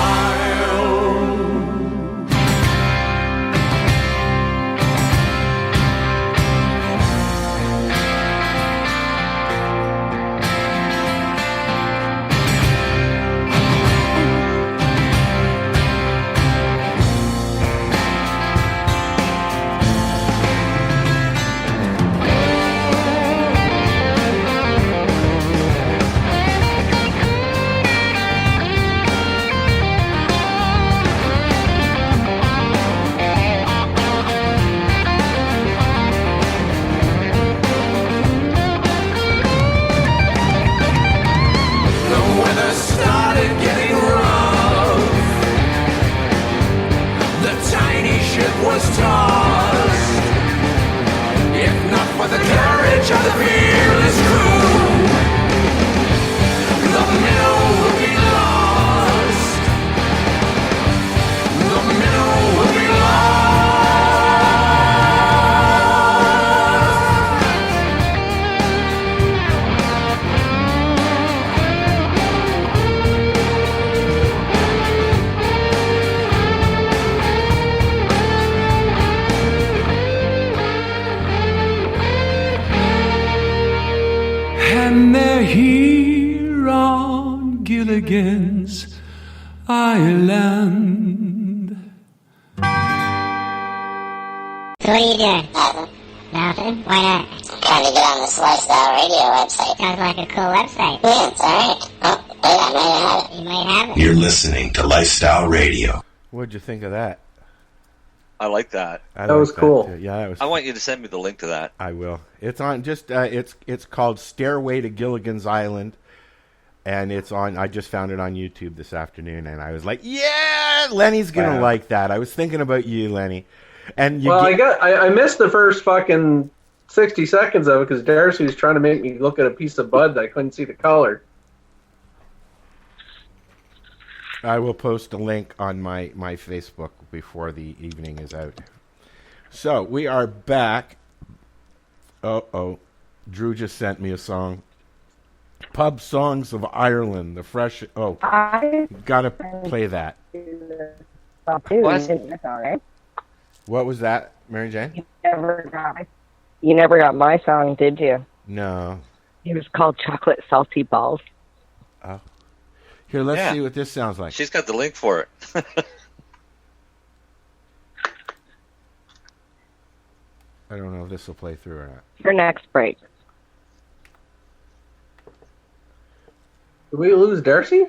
Was tossed, if not for the courage of the fearless crew, the minnow would be lost. The minnow would be lost. And they're here on Gilligan's Island. So what are you doing? Nothing. Why not? Trying to get on this Lifestyle Radio website. Sounds like a cool website. Yeah, it's alright. Oh, wait, I might have it. You might have it. You're listening to Lifestyle Radio. What'd you think of that? I like that. That was cool. Too. Yeah, that was. I want you to send me the link to that. I will. It's on just it's called Stairway to Gilligan's Island, and it's on. I just found it on YouTube this afternoon, and I was like, yeah, Lenny's gonna like that. I was thinking about you, Lenny. And you I missed the first fucking 60 seconds of it because Darcy was trying to make me look at a piece of bud that I couldn't see the color. I will post a link on my Facebook before the evening is out. So, we are back. Oh. Drew just sent me a song. Pub Songs of Ireland. The fresh... Oh, gotta play that. What was that, Mary Jane? You never got my song, did you? No. It was called Chocolate Salty Balls. Oh. Here, let's see what this sounds like. She's got the link for it. I don't know if this will play through or not. Your next break. Did we lose Darcy?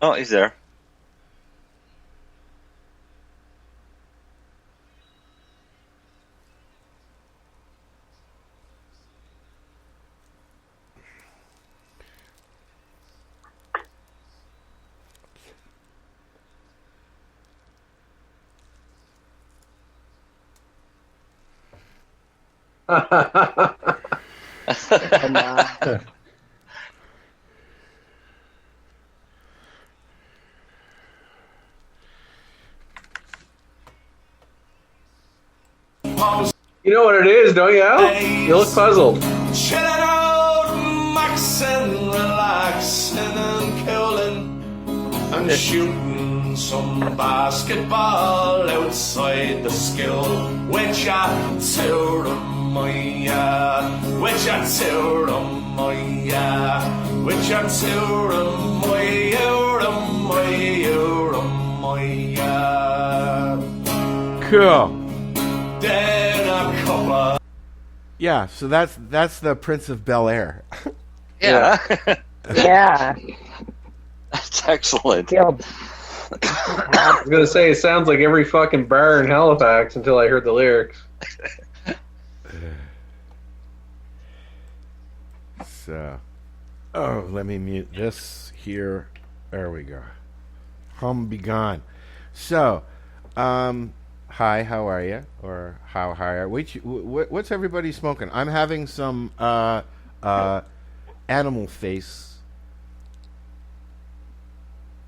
Oh, he's there. You know what it is, don't you, Al? You look puzzled. Chill it out, maxing, relaxing and killing and shooting some basketball outside the skill. Which I tell them, which I tell them, which I tell them, Cool. Then a couple. Yeah, so that's the Prince of Bel Air. Yeah. Yeah. That's excellent. I was going to say, it sounds like every fucking bar in Halifax until I heard the lyrics. So, Oh, let me mute this here. There we go. Be gone. So, hi, how are you? Or how high are what's everybody smoking? I'm having some Animal Face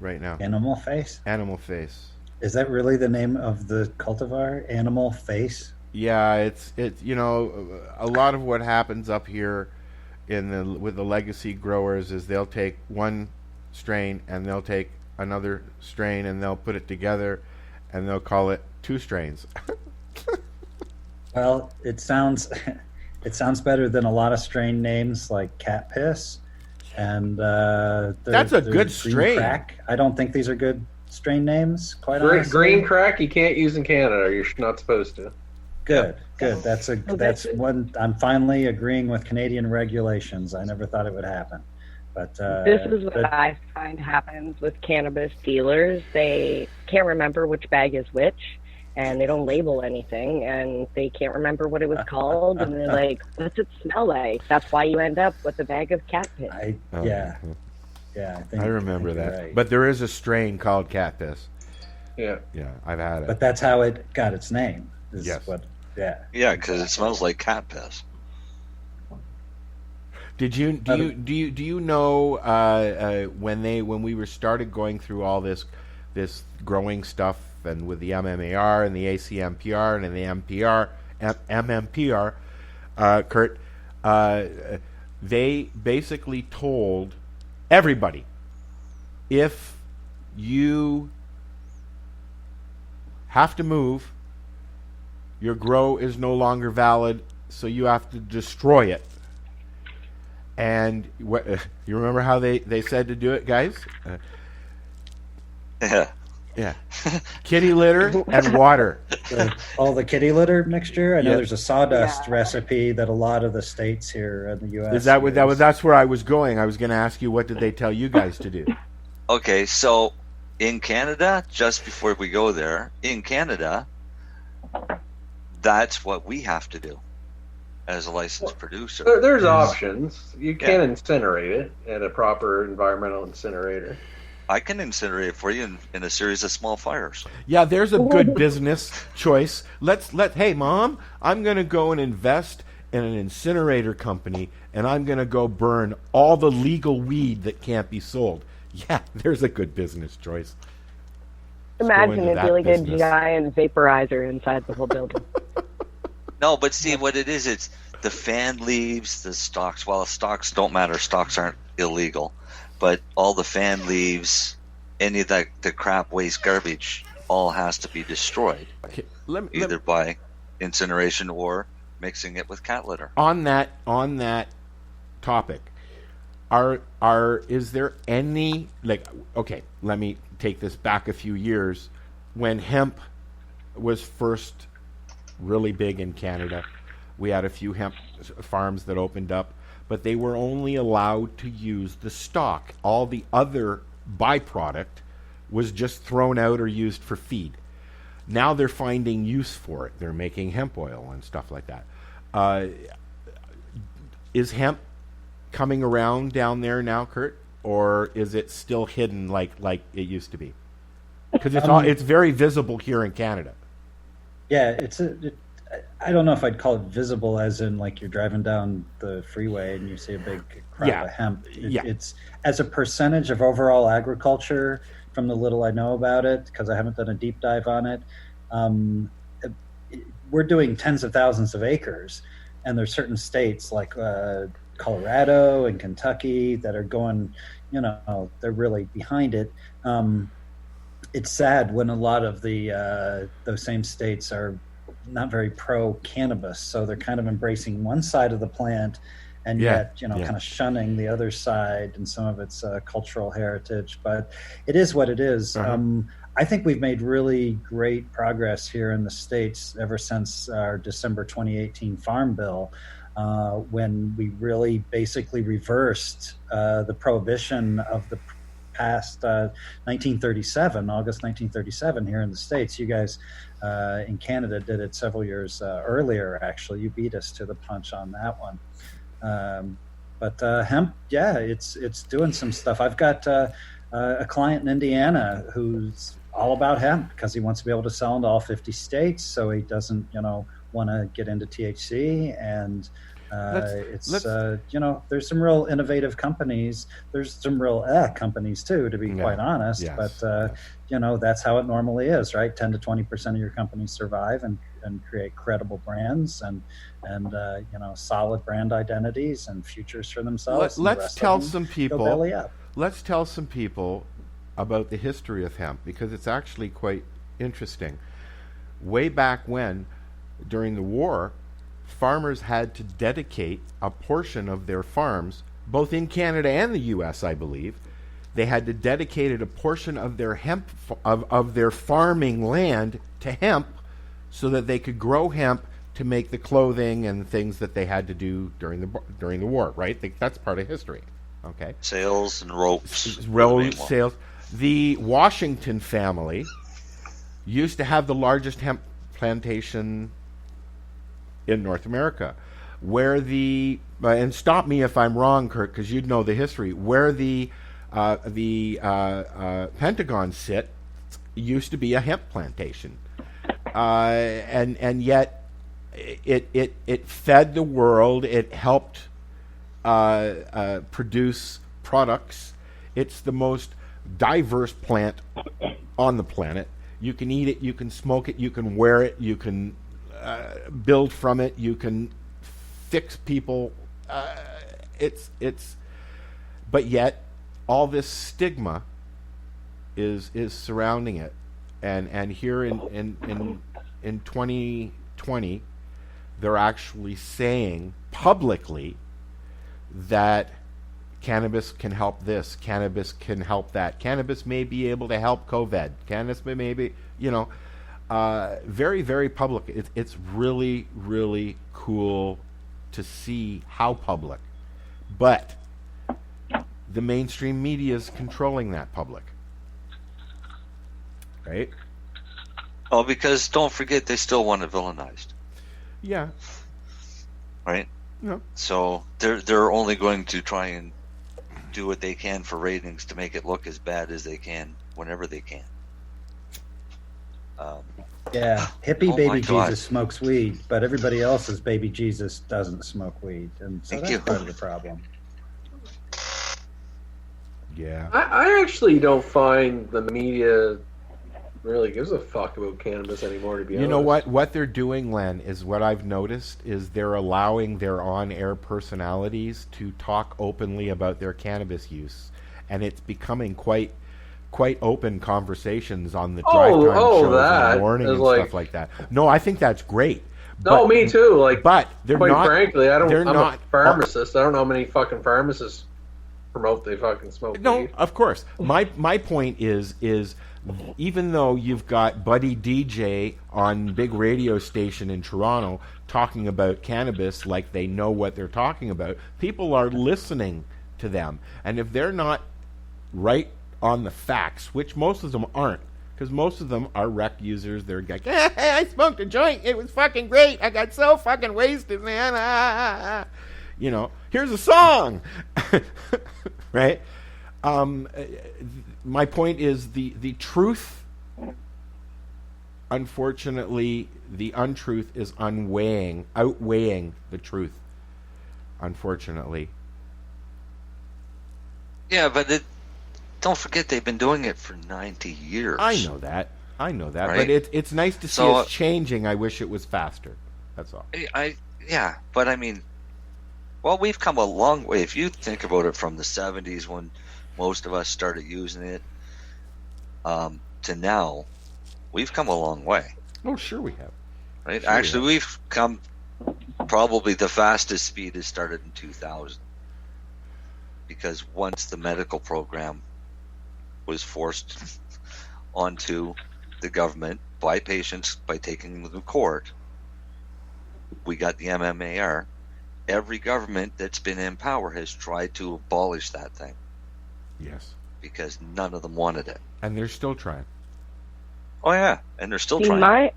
right now. Animal Face? Animal Face. Is that really the name of the cultivar? Animal Face? Yeah, it's a lot of what happens up here with the legacy growers is they'll take one strain and they'll take another strain and they'll put it together and they'll call it two strains. Well, it sounds better than a lot of strain names like cat piss and that's a good strain. Crack. I don't think these are good strain names. Quite honestly, honestly, green crack you can't use in Canada. You're not supposed to. Good. That's one. I'm finally agreeing with Canadian regulations. I never thought it would happen, but this is what I find happens with cannabis dealers. They can't remember which bag is which, and they don't label anything, and they can't remember what it was called, and they're like, "What's it smell like?" That's why you end up with a bag of cat piss. Yeah. I remember that. Right. But there is a strain called cat piss. Yeah, I've had it. But that's how it got its name. Yes. Yeah, because it smells like cat piss. Do you know when we were started going through all this growing stuff and with the MMAR and the ACMPR and the MMPR, Kurt, they basically told everybody, if you have to move, your grow is no longer valid, so you have to destroy it. And you remember how they said to do it, guys? Yeah. Kitty litter and water. The kitty litter mixture. I know there's a sawdust recipe that a lot of the states here in the U.S. Is that what that's where I was going? I was going to ask you, what did they tell you guys to do? Okay, so in Canada, just before we go there, in Canada, that's what we have to do as a licensed producer. There's options. You can incinerate it at a proper environmental incinerator. I can incinerate it for you in a series of small fires. Yeah, there's a good business choice. Hey, Mom, I'm going to go and invest in an incinerator company, and I'm going to go burn all the legal weed that can't be sold. Yeah, there's a good business choice. Imagine it'd be like a giant vaporizer inside the whole building. No, but see what it is, it's the fan leaves, the stalks. Well, stalks don't matter. Stalks aren't illegal. But all the fan leaves, any of the crap, waste, garbage, all has to be destroyed. Okay, either by incineration or mixing it with cat litter. On that topic, is there any, okay, let me take this back a few years. When hemp was first really big in Canada, we had a few hemp farms that opened up, but they were only allowed to use the stalk. All the other byproduct was just thrown out or used for feed. Now they're finding use for it. They're making hemp oil and stuff like that. Is hemp coming around down there now, Kurt, or is it still hidden like it used to be? Because it's very visible here in Canada. Yeah, I don't know if I'd call it visible as in like you're driving down the freeway and you see a big crop of hemp. It's as a percentage of overall agriculture, from the little I know about it, because I haven't done a deep dive on it, we're doing tens of thousands of acres, and there's certain states like Colorado and Kentucky that are going, they're really behind it. It's sad when a lot of those same states are not very pro cannabis, so they're kind of embracing one side of the plant and yet kind of shunning the other side and some of its cultural heritage. But it is what it is. I think we've made really great progress here in the States ever since our December 2018 Farm Bill, when we really basically reversed the prohibition of the past 1937, August 1937 here in the States. You guys in Canada did it several years earlier, actually. You beat us to the punch on that one. But hemp, yeah, it's doing some stuff. I've got a client in Indiana who's all about hemp because he wants to be able to sell into all 50 states, so he doesn't, want to get into THC. And there's some real innovative companies. There's some real companies too, to be quite honest. Yes. But that's how it normally is, right? 10 to 20% of your companies survive and create credible brands and solid brand identities and futures for themselves. Let's tell some people. Go belly up. Let's tell some people about the history of hemp, because it's actually quite interesting. Way back when, during the war, farmers had to dedicate a portion of their farms, both in Canada and the U.S., I believe. They had to dedicate a portion of their hemp of their farming land to hemp, so that they could grow hemp to make the clothing and things that they had to do during the war. Right? That's part of history. Okay. Sails and ropes. Sails. The Washington family used to have the largest hemp plantation in North America, where and stop me if I'm wrong, Kurt, because you'd know the history. Where the Pentagon used to be a hemp plantation, and yet it fed the world. It helped produce products. It's the most diverse plant on the planet. You can eat it, you can smoke it, you can wear it, you can build from it, you can fix people. But yet all this stigma is surrounding it, and here in 2020 they're actually saying publicly that cannabis can help this, cannabis can help that, cannabis may be able to help COVID, cannabis may be, very, very public. It's really, really cool to see how public. But the mainstream media is controlling that public. Right? Oh, because don't forget, they still want it villainized. Yeah. Right? Yeah. So they're only going to try and do what they can for ratings to make it look as bad as they can whenever they can. Hippie baby Jesus smokes weed, but everybody else's baby Jesus doesn't smoke weed, and so that's part of the problem. Yeah. I actually don't find the media really gives a fuck about cannabis anymore, to be honest. You know what they're doing, Len, is what I've noticed is they're allowing their on-air personalities to talk openly about their cannabis use, and it's becoming quite open conversations on the drive time shows in the morning and stuff like that. No, I think that's great. No, me too. But they're quite not. Frankly, I'm not a pharmacist. I don't know how many fucking pharmacists promote they fucking smoke No, weed. of course. My point is even though you've got Buddy DJ on big radio station in Toronto talking about cannabis like they know what they're talking about, people are listening to them. And if they're not right on the facts, which most of them aren't, because most of them are rec users, they're like, hey, I smoked a joint, it was fucking great, I got so fucking wasted, man. Here's a song. Right? My point is the truth, unfortunately, the untruth is outweighing the truth, unfortunately. Yeah, but don't forget they've been doing it for 90 years. I know that. Right? But it's nice to see it's changing. I wish it was faster. That's all. But I mean, we've come a long way. If you think about it, from the 70s when most of us started using it to now, we've come a long way. Oh, sure we have. Right? Sure Actually, we've come probably the fastest speed has started in 2000. Because once the medical program was forced onto the government by patients by taking them to court, we got the MMAR. Every government that's been in power has tried to abolish that thing. Yes. Because none of them wanted it. And they're still trying. Oh, yeah. And they're still trying.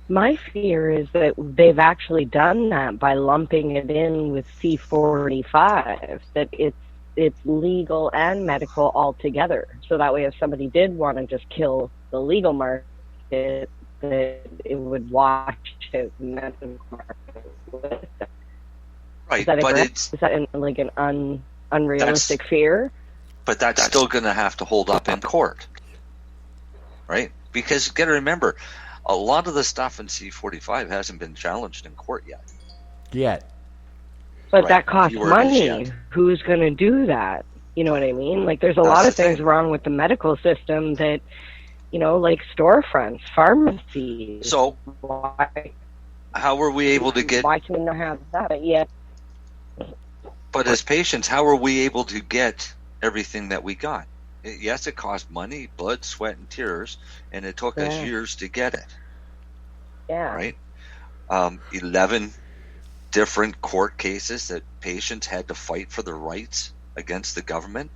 My fear is that they've actually done that by lumping it in with C45, that it's legal and medical altogether. So that way if somebody did want to just kill the legal market, that it would watch the medical market with it. Right, Is that but correct? it's Is that an unrealistic fear? But that's still going to have to hold up in court, right? Because you got to remember, a lot of the stuff in C45 hasn't been challenged in court yet. But Right. that costs Keyword is money. yet. Who's going to do that? You know what I mean? Like, there's a That's lot the of things thing. wrong with the medical system that, like storefronts, pharmacies. So why how are we able to get? Why can we not have that? But yet, But as patients, how are we able to get everything that we got? Yes, it cost money, blood, sweat, and tears, and it took us Yeah. years to get it. yeah. Right? 11 different court cases that patients had to fight for their rights against the government.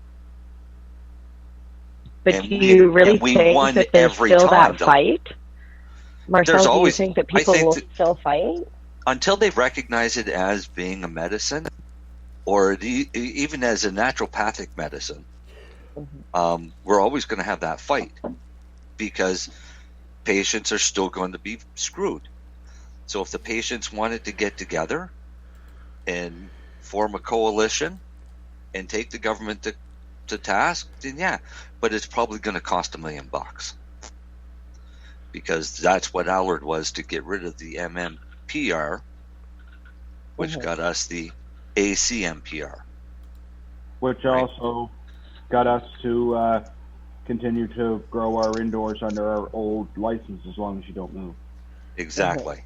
But And do we- you really and we think won that there's every still time, that though. fight? Marcel, There's do always- you think that I people think will that- still fight? Until they recognize it as being a medicine, or even as a naturopathic medicine, we're always going to have that fight because patients are still going to be screwed. So if the patients wanted to get together and form a coalition and take the government to task, then yeah, but it's probably going to cost $1 million because that's what Allard was to get rid of the MMPR, which got us the ACMPR. Which also got us to continue to grow our indoors under our old license as long as you don't move. Exactly.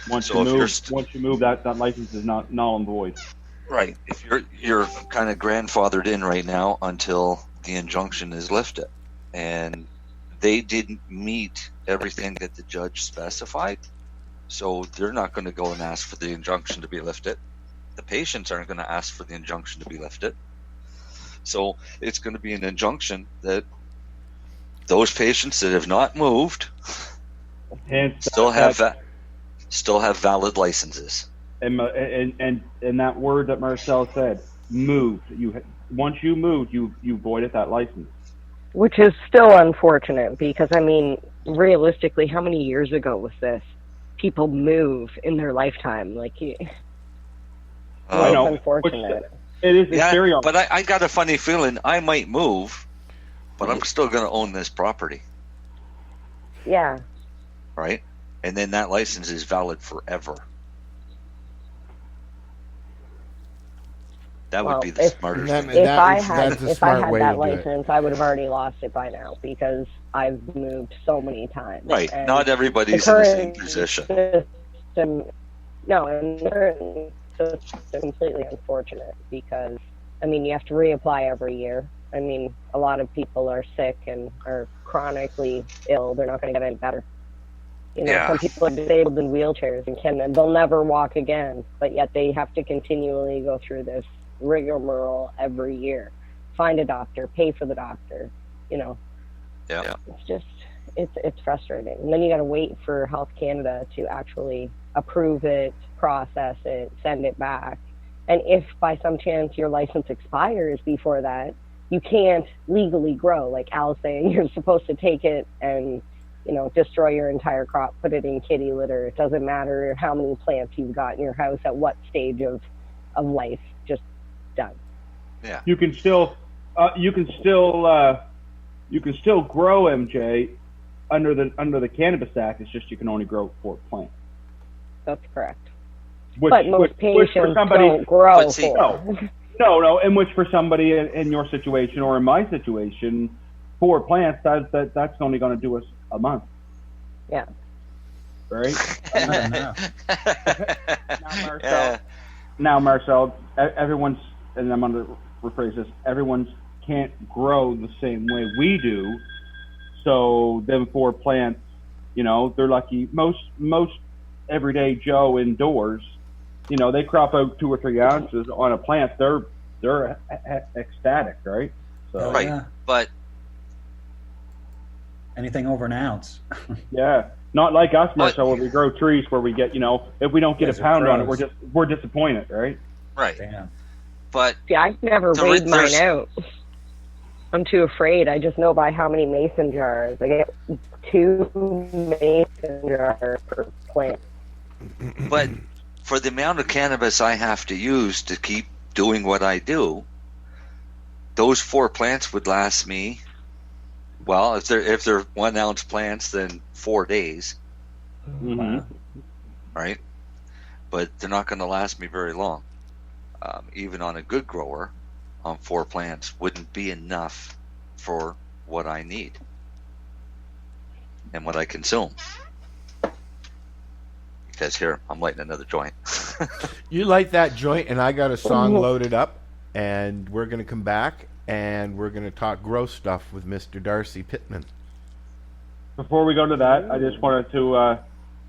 Once So if you move, that license is not null and void. Right. If you're kind of grandfathered in right now until the injunction is lifted, and they didn't meet everything that the judge specified, so they're not going to go and ask for the injunction to be lifted. The patients aren't going to ask for the injunction to be lifted. So it's going to be an injunction that those patients that have not moved Hence, still have valid licenses. and that word that Marcel said, moved. Once you moved, you voided that license. Which is still unfortunate because, I mean, realistically, how many years ago was this? People move in their lifetime. Like, it's unfortunate. It is Yeah, but I got a funny feeling I might move, but I'm still going to own this property, Yeah. right? And then that license is valid forever. That would be the smarter thing. If I had that license, I would have already lost it by now because I've moved so many times. Right. And Not everybody's in the same position. System, no, and it's completely unfortunate because, I mean, you have to reapply every year. I mean, a lot of people are sick and are chronically ill. They're not going to get any better. Some people are disabled in wheelchairs and they'll never walk again, but yet they have to continually go through this rigmarole every year. Find a doctor, pay for the doctor, Yeah. It's just, it's frustrating. And then you got to wait for Health Canada to actually approve it, process it, send it back. And if by some chance your license expires before that, you can't legally grow. Like Al's saying, you're supposed to take it and destroy your entire crop, put it in kitty litter. It doesn't matter how many plants you've got in your house, at what stage of life, just done. Yeah. You can still grow, MJ, under the Cannabis Act. It's just you can only grow 4 plants. That's correct. But most patients don't grow. No, and which for somebody in your situation or in my situation, 4 plants, that's only going to do us a month. Yeah. Right? Yeah. Now, Marcel, everyone's, and I'm going to rephrase this, everyone's can't grow the same way we do. So them 4 plants, they're lucky. Most everyday Joe indoors, they crop out 2 or 3 ounces on a plant. They're ecstatic, right? So, right. Yeah. But anything over an ounce. Yeah. Not like us, Marcel, where we grow trees where we get, if we don't get a pound on it, we're disappointed, right? Right. Damn. But See, I've never weighed mine out. I'm too afraid. I just know by how many mason jars. I get 2 mason jars per plant. But for the amount of cannabis I have to use to keep doing what I do, those 4 plants would last me. Well, if they're 1 ounce plants, then 4 days. Mm-hmm. Right? But they're not going to last me very long. Even on a good grower, on 4 plants wouldn't be enough for what I need and what I consume. Because here, I'm lighting another joint. You light that joint, and I got a song loaded up, and we're going to come back, and we're going to talk gross stuff with Mr. Darcy Pittman. Before we go to that, I just wanted to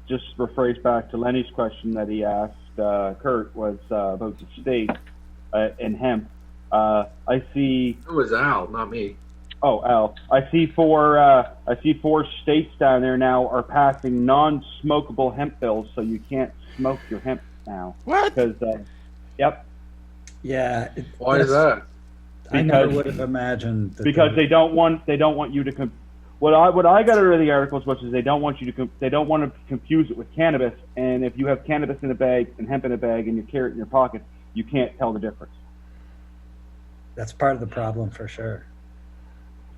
just rephrase back to Lenny's question that he asked Kurt was about the state in hemp. I see. It was Al, not me. Oh, Al. I see 4 states down there now are passing non-smokable hemp bills, so you can't smoke your hemp now. What? Because, yep. Yeah. Why is that? I never would have imagined. Because they don't want you to. What I got out of the articles was they don't want you to. They don't want to confuse it with cannabis. And if you have cannabis in a bag and hemp in a bag and you carry it in your pocket, you can't tell the difference. That's part of the problem for sure.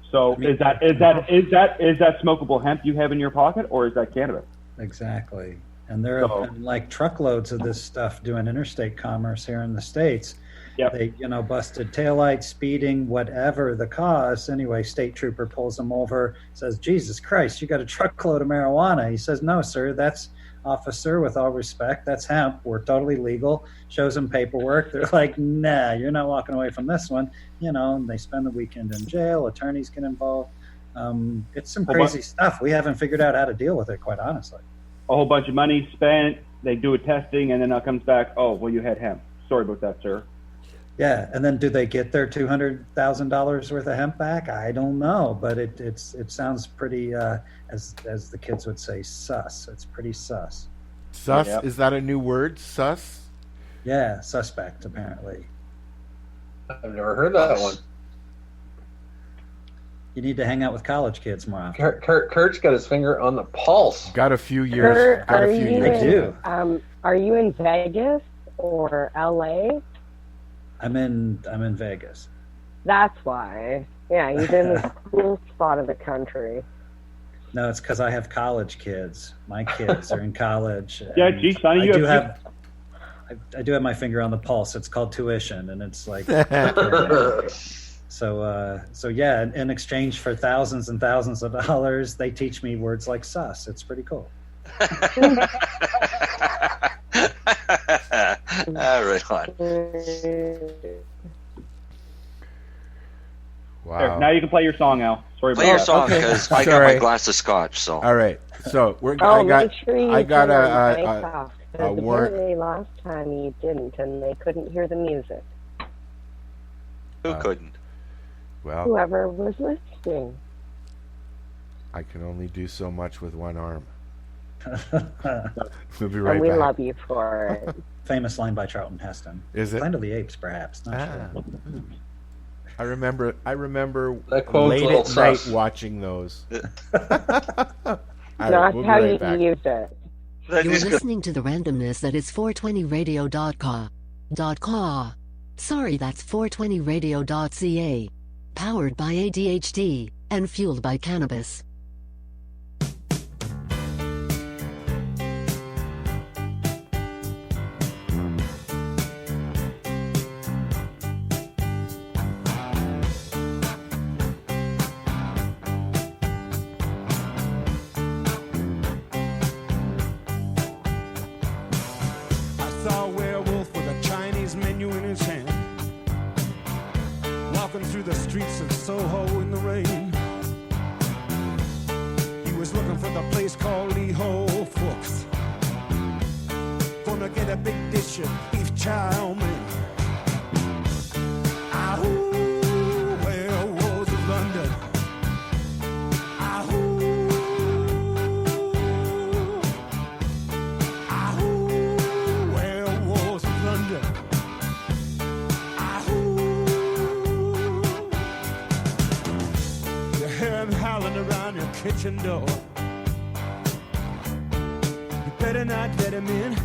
So is that smokable hemp you have in your pocket, or is that cannabis? Exactly. And there have been like truckloads of this stuff doing interstate commerce here in the States. Yep. They, busted taillights, speeding, whatever the cause. Anyway, state trooper pulls them over, says, "Jesus Christ, you got a truckload of marijuana." He says, "No, sir, that's officer, with all respect, that's hemp. We're totally legal." Shows them paperwork. They're like, "Nah, you're not walking away from this one." And they spend the weekend in jail. Attorneys get involved. It's some crazy stuff. We haven't figured out how to deal with it, quite honestly. A whole bunch of money spent. They do a testing, and then it comes back, "Oh, well, you had hemp. Sorry about that, sir." Yeah, and then do they get their $200,000 worth of hemp back? I don't know, but it sounds pretty, as the kids would say, sus. It's pretty sus. Sus? Yep. Is that a new word? Sus? Yeah, suspect, apparently. I've never heard that one. You need to hang out with college kids more often. Kurt's got his finger on the pulse. Got a few years. I do. Are you in Vegas or LA? I'm in Vegas. That's why. Yeah, he's in the cool spot of the country. No, it's because I have college kids. My kids are in college. Yeah, geez, Sonny, I do have my finger on the pulse. It's called tuition, and it's like so yeah. In exchange for thousands and thousands of dollars, they teach me words like sus. It's pretty cool. Right on. Wow. There, now you can play your song, Al. Sorry about Play your song, because I got my glass of scotch. So all right. So make sure you turn the mic off, because apparently last time you didn't, and they couldn't hear the music. Who couldn't? Well, whoever was listening. I can only do so much with one arm. We'll be right and we back. love you for it. Famous line by Charlton Heston. Is it? Planet of the Apes, perhaps. Not sure. I remember that quote's late a at little night sus. watching those. Not we'll how right you use it. You're listening to the randomness that is 420radio.ca. Sorry, that's 420radio.ca. Powered by ADHD and fueled by cannabis. kitchen door. You better not let him in.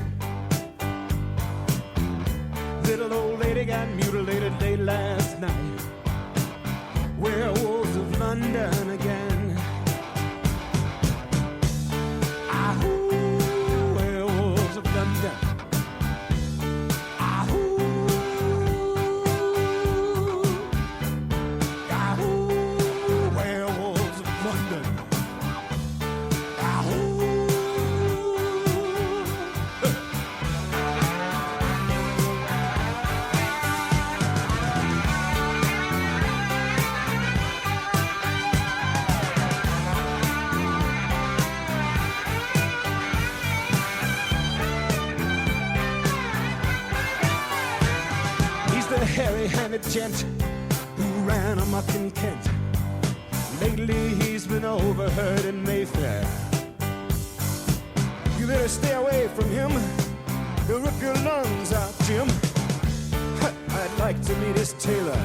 Little old lady got mutilated late last night. Werewolves of London again. Ahoo, werewolves of London. Ahoo, ahoo, werewolves of London. Ahoo. Hairy-handed gent who ran amok in Kent. Lately he's been overheard in Mayfair. You better stay away from him. He'll rip your lungs out, Jim. I'd like to meet his tailor.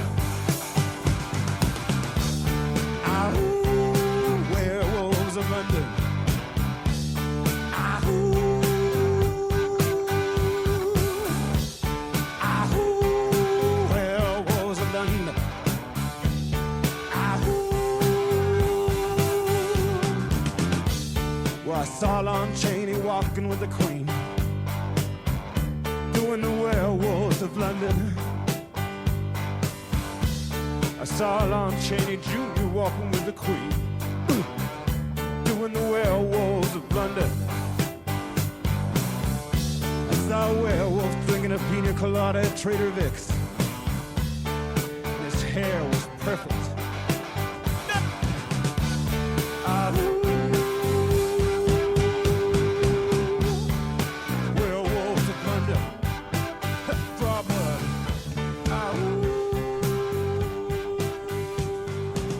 Ahoo, werewolves of London. I saw Lon Chaney walking with the Queen, doing the werewolves of London. I saw Lon Chaney Jr. walking with the Queen, doing the werewolves of London. I saw a werewolf drinking a pina colada at Trader Vic's, and his hair was perfect.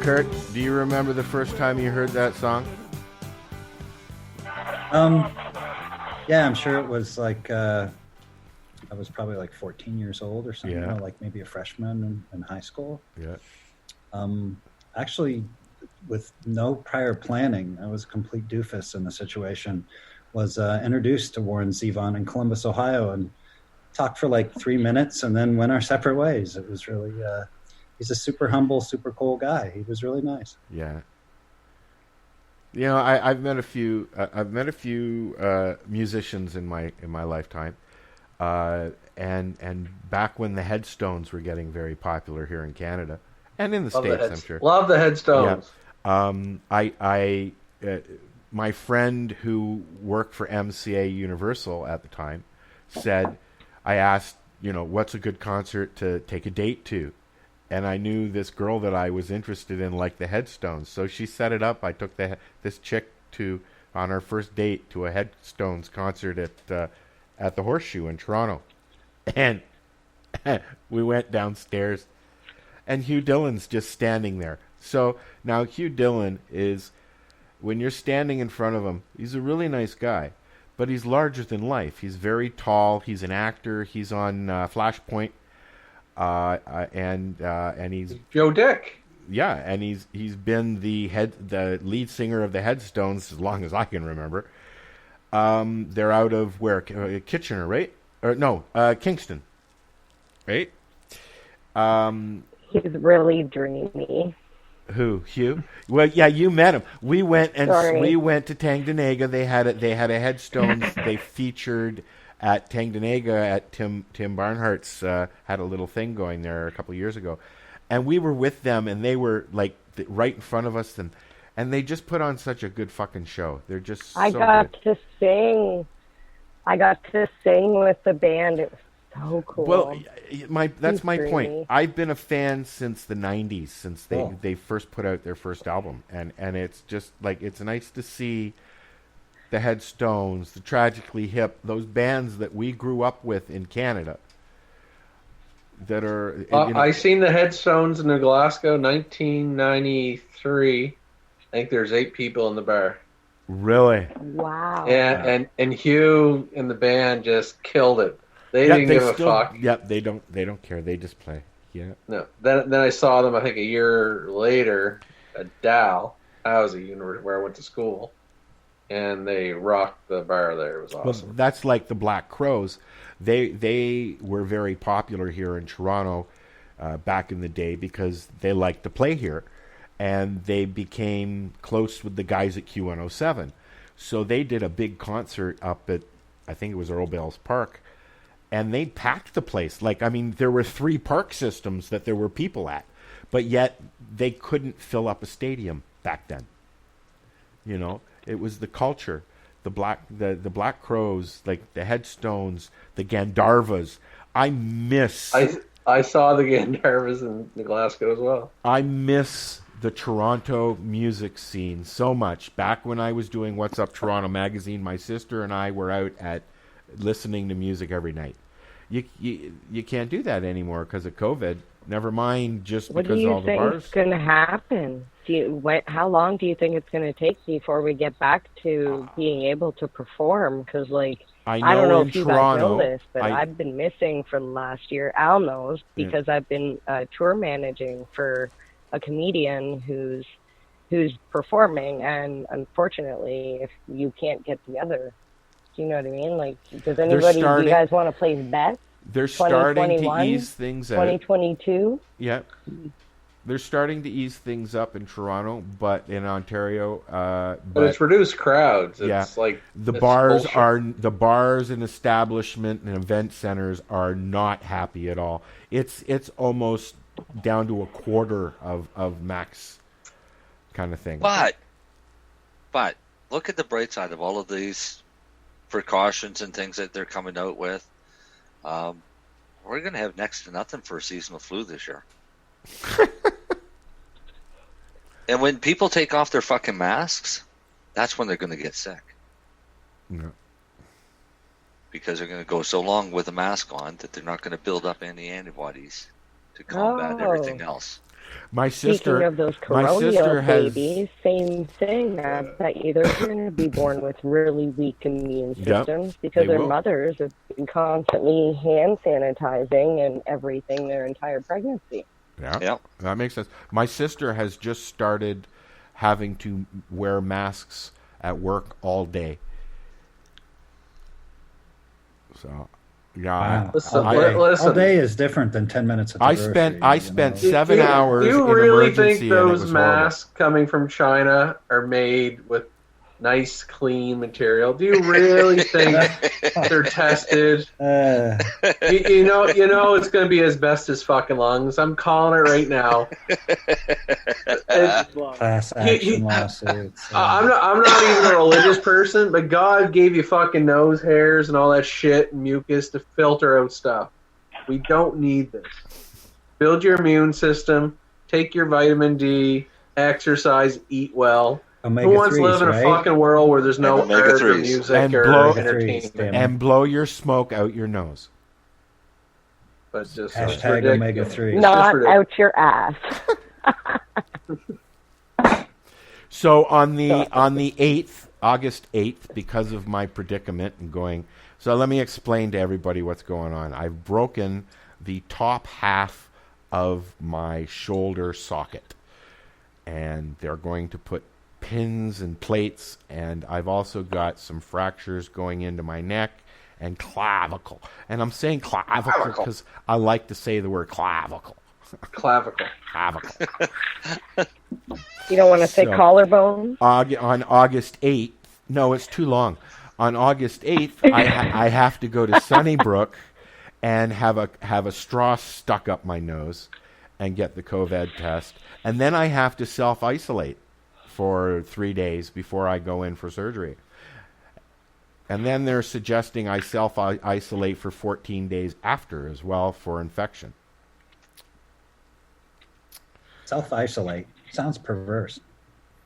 Kurt, do you remember the first time you heard that song? Yeah, I'm sure it was like I was probably like 14 years old or something, Yeah. like maybe a freshman in high school. Yeah. Actually, with no prior planning, I was a complete doofus in the situation. Was introduced to Warren Zevon in Columbus, Ohio, and talked for like 3 minutes, and then went our separate ways. It was really. He's a super humble, super cool guy. He was really nice. Yeah. You know, I've met a few. Musicians in my lifetime, and back when the Headstones were getting very popular here in Canada and in the States, I'm sure. Love the Headstones. Yeah. My friend who worked for MCA Universal at the time said, I asked, what's a good concert to take a date to? And I knew this girl that I was interested in liked the Headstones. So she set it up. I took this chick on our first date to a Headstones concert at the Horseshoe in Toronto. And we went downstairs, and Hugh Dillon's just standing there. So now Hugh Dillon is, when you're standing in front of him, he's a really nice guy, but he's larger than life. He's very tall. He's an actor. He's on Flashpoint. And he's Joe Dick. Yeah, and he's been the lead singer of the Headstones as long as I can remember. They're out of where? Kitchener, right? Or no, Kingston, right? He's really dreamy. Who, Hugh? Well, yeah, you met him. We went to Tanganyika. They had a Headstones. They featured at Tanganyika at Tim Barnhart's had a little thing going there a couple of years ago, and we were with them, and they were like right in front of us, and they just put on such a good fucking show. They're just so I got good. to sing with the band. It was so cool. Well, that's my dreamy. point. I've been a fan since the 90s, since they first put out their first album, and it's just like, it's nice to see the Headstones, the Tragically Hip, those bands that we grew up with in Canada that are... I seen the Headstones in Glasgow, 1993. I think there's 8 people in the bar. Really? Wow. And Hugh and the band just killed it. They didn't give a fuck. Yep, they don't care. They just play. Yeah. No. Then I saw them, I think, a year later at Dow, Housey, where I went to school, and they rocked the bar there. It was awesome. Well, that's like the Black Crows. They were very popular here in Toronto back in the day because they liked to play here, and they became close with the guys at Q107. So they did a big concert up at, I think it was Earl Bell's Park, and they packed the place. Like, I mean, there were 3 park systems that there were people at, but yet they couldn't fill up a stadium back then. You know, it was the culture. The Black Crows, like the Headstones, the Gandharvas. I saw the Gandharvas in Glasgow as well. I miss the Toronto music scene so much. Back when I was doing What's Up Toronto magazine, my sister and I were out at listening to music every night. You can't do that anymore because of COVID. Never mind just because all the bars. What do you think is going to happen? How long do you think it's going to take before we get back to being able to perform? Because, like, I don't know if you guys know this, but I've been missing for the last year. Al knows because I've been tour managing for a comedian who's performing, and unfortunately, if you can't get together, do you know what I mean? Like, does anybody? Do you guys want to play bets? They're starting to ease things out. 2022. Yeah, they're starting to ease things up in Toronto, but in Ontario, but it's reduced crowds. It's like the bars and establishment and event centers are not happy at all. It's almost down to a quarter of max kind of thing. But look at the bright side of all of these precautions and things that they're coming out with. We're going to have next to nothing for seasonal flu this year. And when people take off their fucking masks, that's when they're going to get sick. Yeah. Because they're going to go so long with a mask on that they're not going to build up any antibodies to combat everything else. My sister, Speaking of those coronial babies, same thing. That they're going to be born with really weak immune systems because their mothers have been constantly hand sanitizing and everything their entire pregnancy. Yeah, that makes sense. My sister has just started having to wear masks at work all day. So, yeah. Wow. All day is different than 10 minutes at the grocery. I spent 7 hours in emergency. Do you really think those masks coming from China are made with nice, clean material? Do you really think they're tested? You know it's going to be asbestos fucking lungs. I'm calling it right now. Class action lawsuits. I'm not even a religious person, but God gave you fucking nose hairs and all that shit and mucus to filter out stuff. We don't need this. Build your immune system. Take your vitamin D. Exercise. Eat well. Who wants to live in a fucking world where there's no art or music or entertainment? And blow your smoke out your nose. But just hashtag omega-3. Not out your ass. So on the 8th, August 8th, because of my predicament and going, so let me explain to everybody what's going on. I've broken the top half of my shoulder socket, and they're going to put pins and plates, and I've also got some fractures going into my neck and clavicle. And I'm saying clavicle because I like to say the word clavicle. Clavicle. You don't want to say collarbone? On August 8th, no, it's too long. On August 8th, I have to go to Sunnybrook and have a straw stuck up my nose and get the COVID test. And then I have to self-isolate for 3 days before I go in for surgery. And then they're suggesting I self-isolate for 14 days after as well for infection. Self-isolate sounds perverse.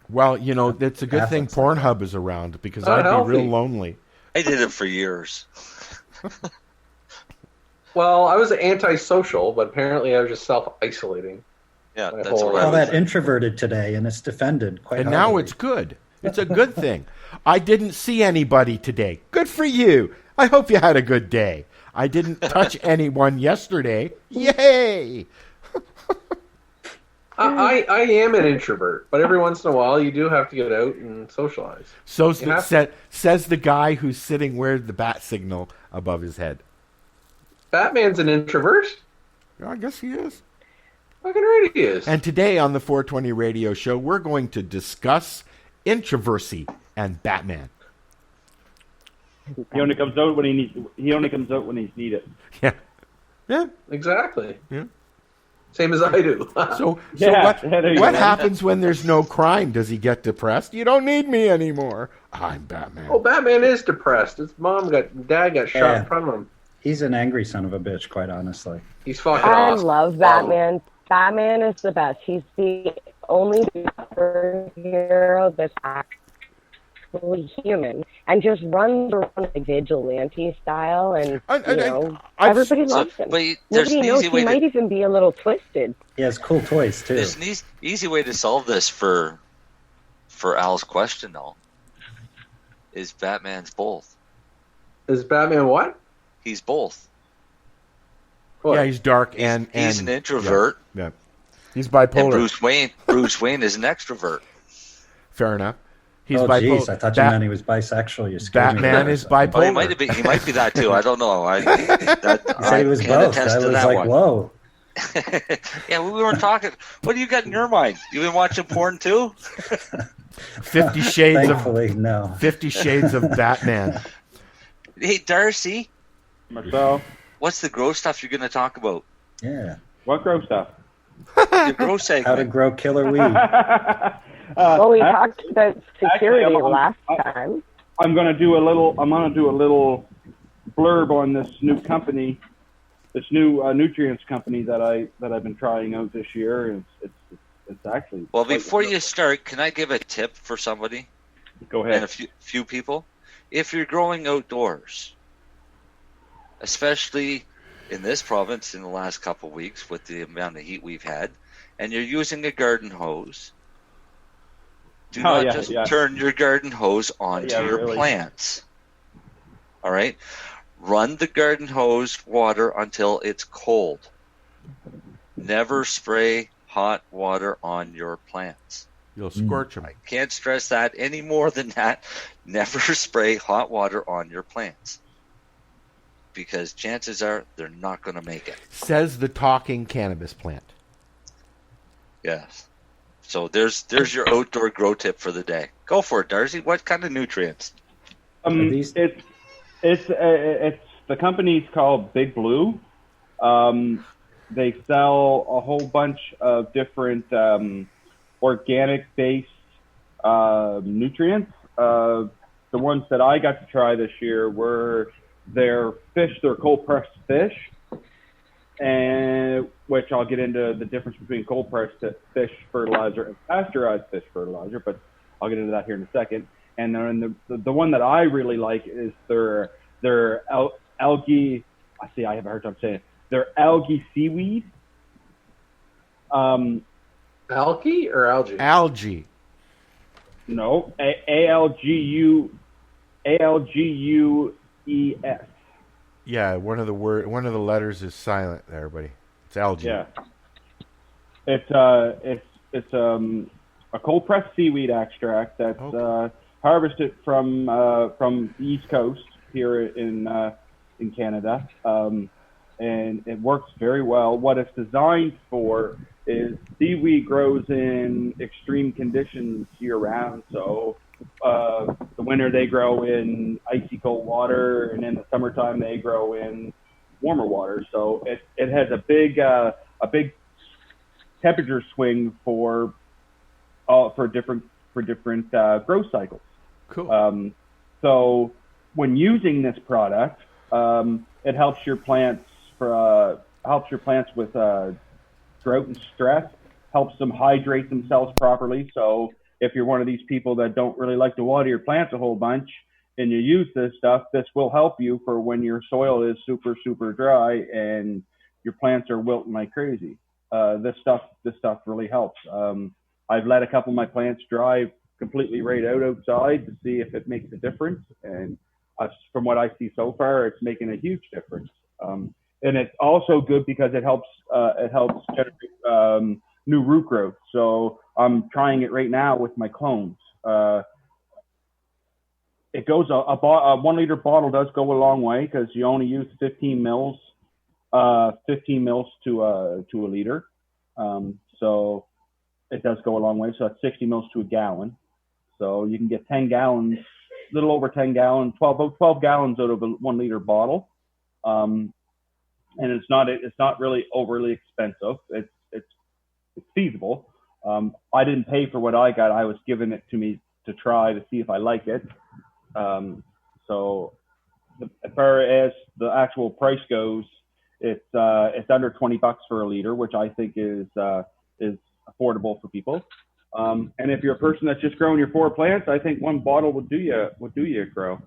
Well, you know, it's a good thing Pornhub is around because I'd be real lonely. I did it for years. Well, I was antisocial, but apparently I was just self-isolating. Yeah, that's what I call that introverted today, and it's defended quite And heavily. now it's good. It's a good thing. I didn't see anybody today. Good for you. I hope you had a good day. I didn't touch anyone yesterday. Yay! I am an introvert, but every once in a while you do have to get out and socialize. So says the guy who's sitting where the bat signal above his head. Batman's an introvert? I guess he is. Fucking right he is. And today on the 420 radio show, we're going to discuss introversy and Batman. He only comes out when he's needed. Yeah. Yeah. Exactly. Yeah. Same as I do. So Yeah, what happens when there's no crime? Does he get depressed? You don't need me anymore. I'm Batman. Oh, Batman is depressed. His dad got shot in front of him. He's an angry son of a bitch, quite honestly. He's fucking I awesome. love Batman. Batman is the best. He's the only superhero that's actually human and just runs around like vigilante style, and everybody loves him. But there's Nobody an knows easy way he might even be a little twisted. He has cool toys too. There's an easy way to solve this for Al's question, though. Is Batman's both? Is Batman what? He's both. What? Yeah, he's dark and he's an introvert. Yeah. He's bipolar. And Bruce Wayne is an extrovert. Fair enough. He's bipolar. Jeez, I thought you meant he was bisexual. You scared me. Batman is bipolar. Oh, he might be that too. I don't know. I said he was both. I was like, one. whoa. Yeah, we weren't talking. What do you got in your mind? You been watching porn too? 50 Shades Thankfully, no. 50 Shades of Batman. Hey, Darcy. Marcel. What's the gross stuff you're going to talk about? Yeah. What gross stuff? Your gross segment. How to grow killer weed. Well, we talked about security last time. I'm gonna do a little blurb on this new company, this new nutrients company that I've been trying out this year. It's actually well. Before you start, can I give a tip for somebody? Go ahead. And a few people. If you're growing outdoors, especially in this province in the last couple of weeks with the amount of heat we've had, and you're using a garden hose, do not just turn your garden hose onto your plants. All right? Run the garden hose water until it's cold. Never spray hot water on your plants. You'll scorch them. I can't stress that any more than that. Never spray hot water on your plants. Because chances are they're not going to make it. Says the talking cannabis plant. Yes. So there's your outdoor grow tip for the day. Go for it, Darcy. What kind of nutrients? It's the company's called Big Blue. They sell a whole bunch of different organic-based nutrients. The ones that I got to try this year were their cold-pressed fish, and which I'll get into the difference between cold-pressed fish fertilizer and pasteurized fish fertilizer, but I'll get into that here in a second. And then the one that I really like is their algae. I have a hard time saying it. Their algae seaweed. Algae or algae? Algae. No, ALGUES. Yeah, one of the letters is silent there, buddy. It's algae. Yeah. It's a cold pressed seaweed extract that's harvested from the East Coast here in Canada, and it works very well. What it's designed for is seaweed grows in extreme conditions year round. So the winter they grow in icy cold water, and in the summertime they grow in warmer water. So it has a big temperature swing for different growth cycles. Cool. So when using this product, it helps your plants with drought and stress, helps them hydrate themselves properly. So if you're one of these people that don't really like to water your plants a whole bunch and you use this stuff, this will help you for when your soil is super, super dry and your plants are wilting like crazy. This stuff really helps. I've let a couple of my plants dry completely right out outside to see if it makes a difference. And from what I see so far, it's making a huge difference. And it's also good because it helps generate new root growth. So I'm trying it right now with my clones. It goes a 1 liter bottle does go a long way because you only use 15 mils to a liter. So it does go a long way. So that's 60 mils to a gallon. So you can get 10 gallons, a little over 10 gallons, 12 gallons out of a 1 liter bottle. And it's not really overly expensive. It's feasible. I didn't pay for what I got. I was given it to me to try to see if I like it. So as far as the actual price goes, it's under $20 for a liter, which I think is affordable for people. And if you're a person that's just growing your 4 plants, I think 1 bottle would do you grow.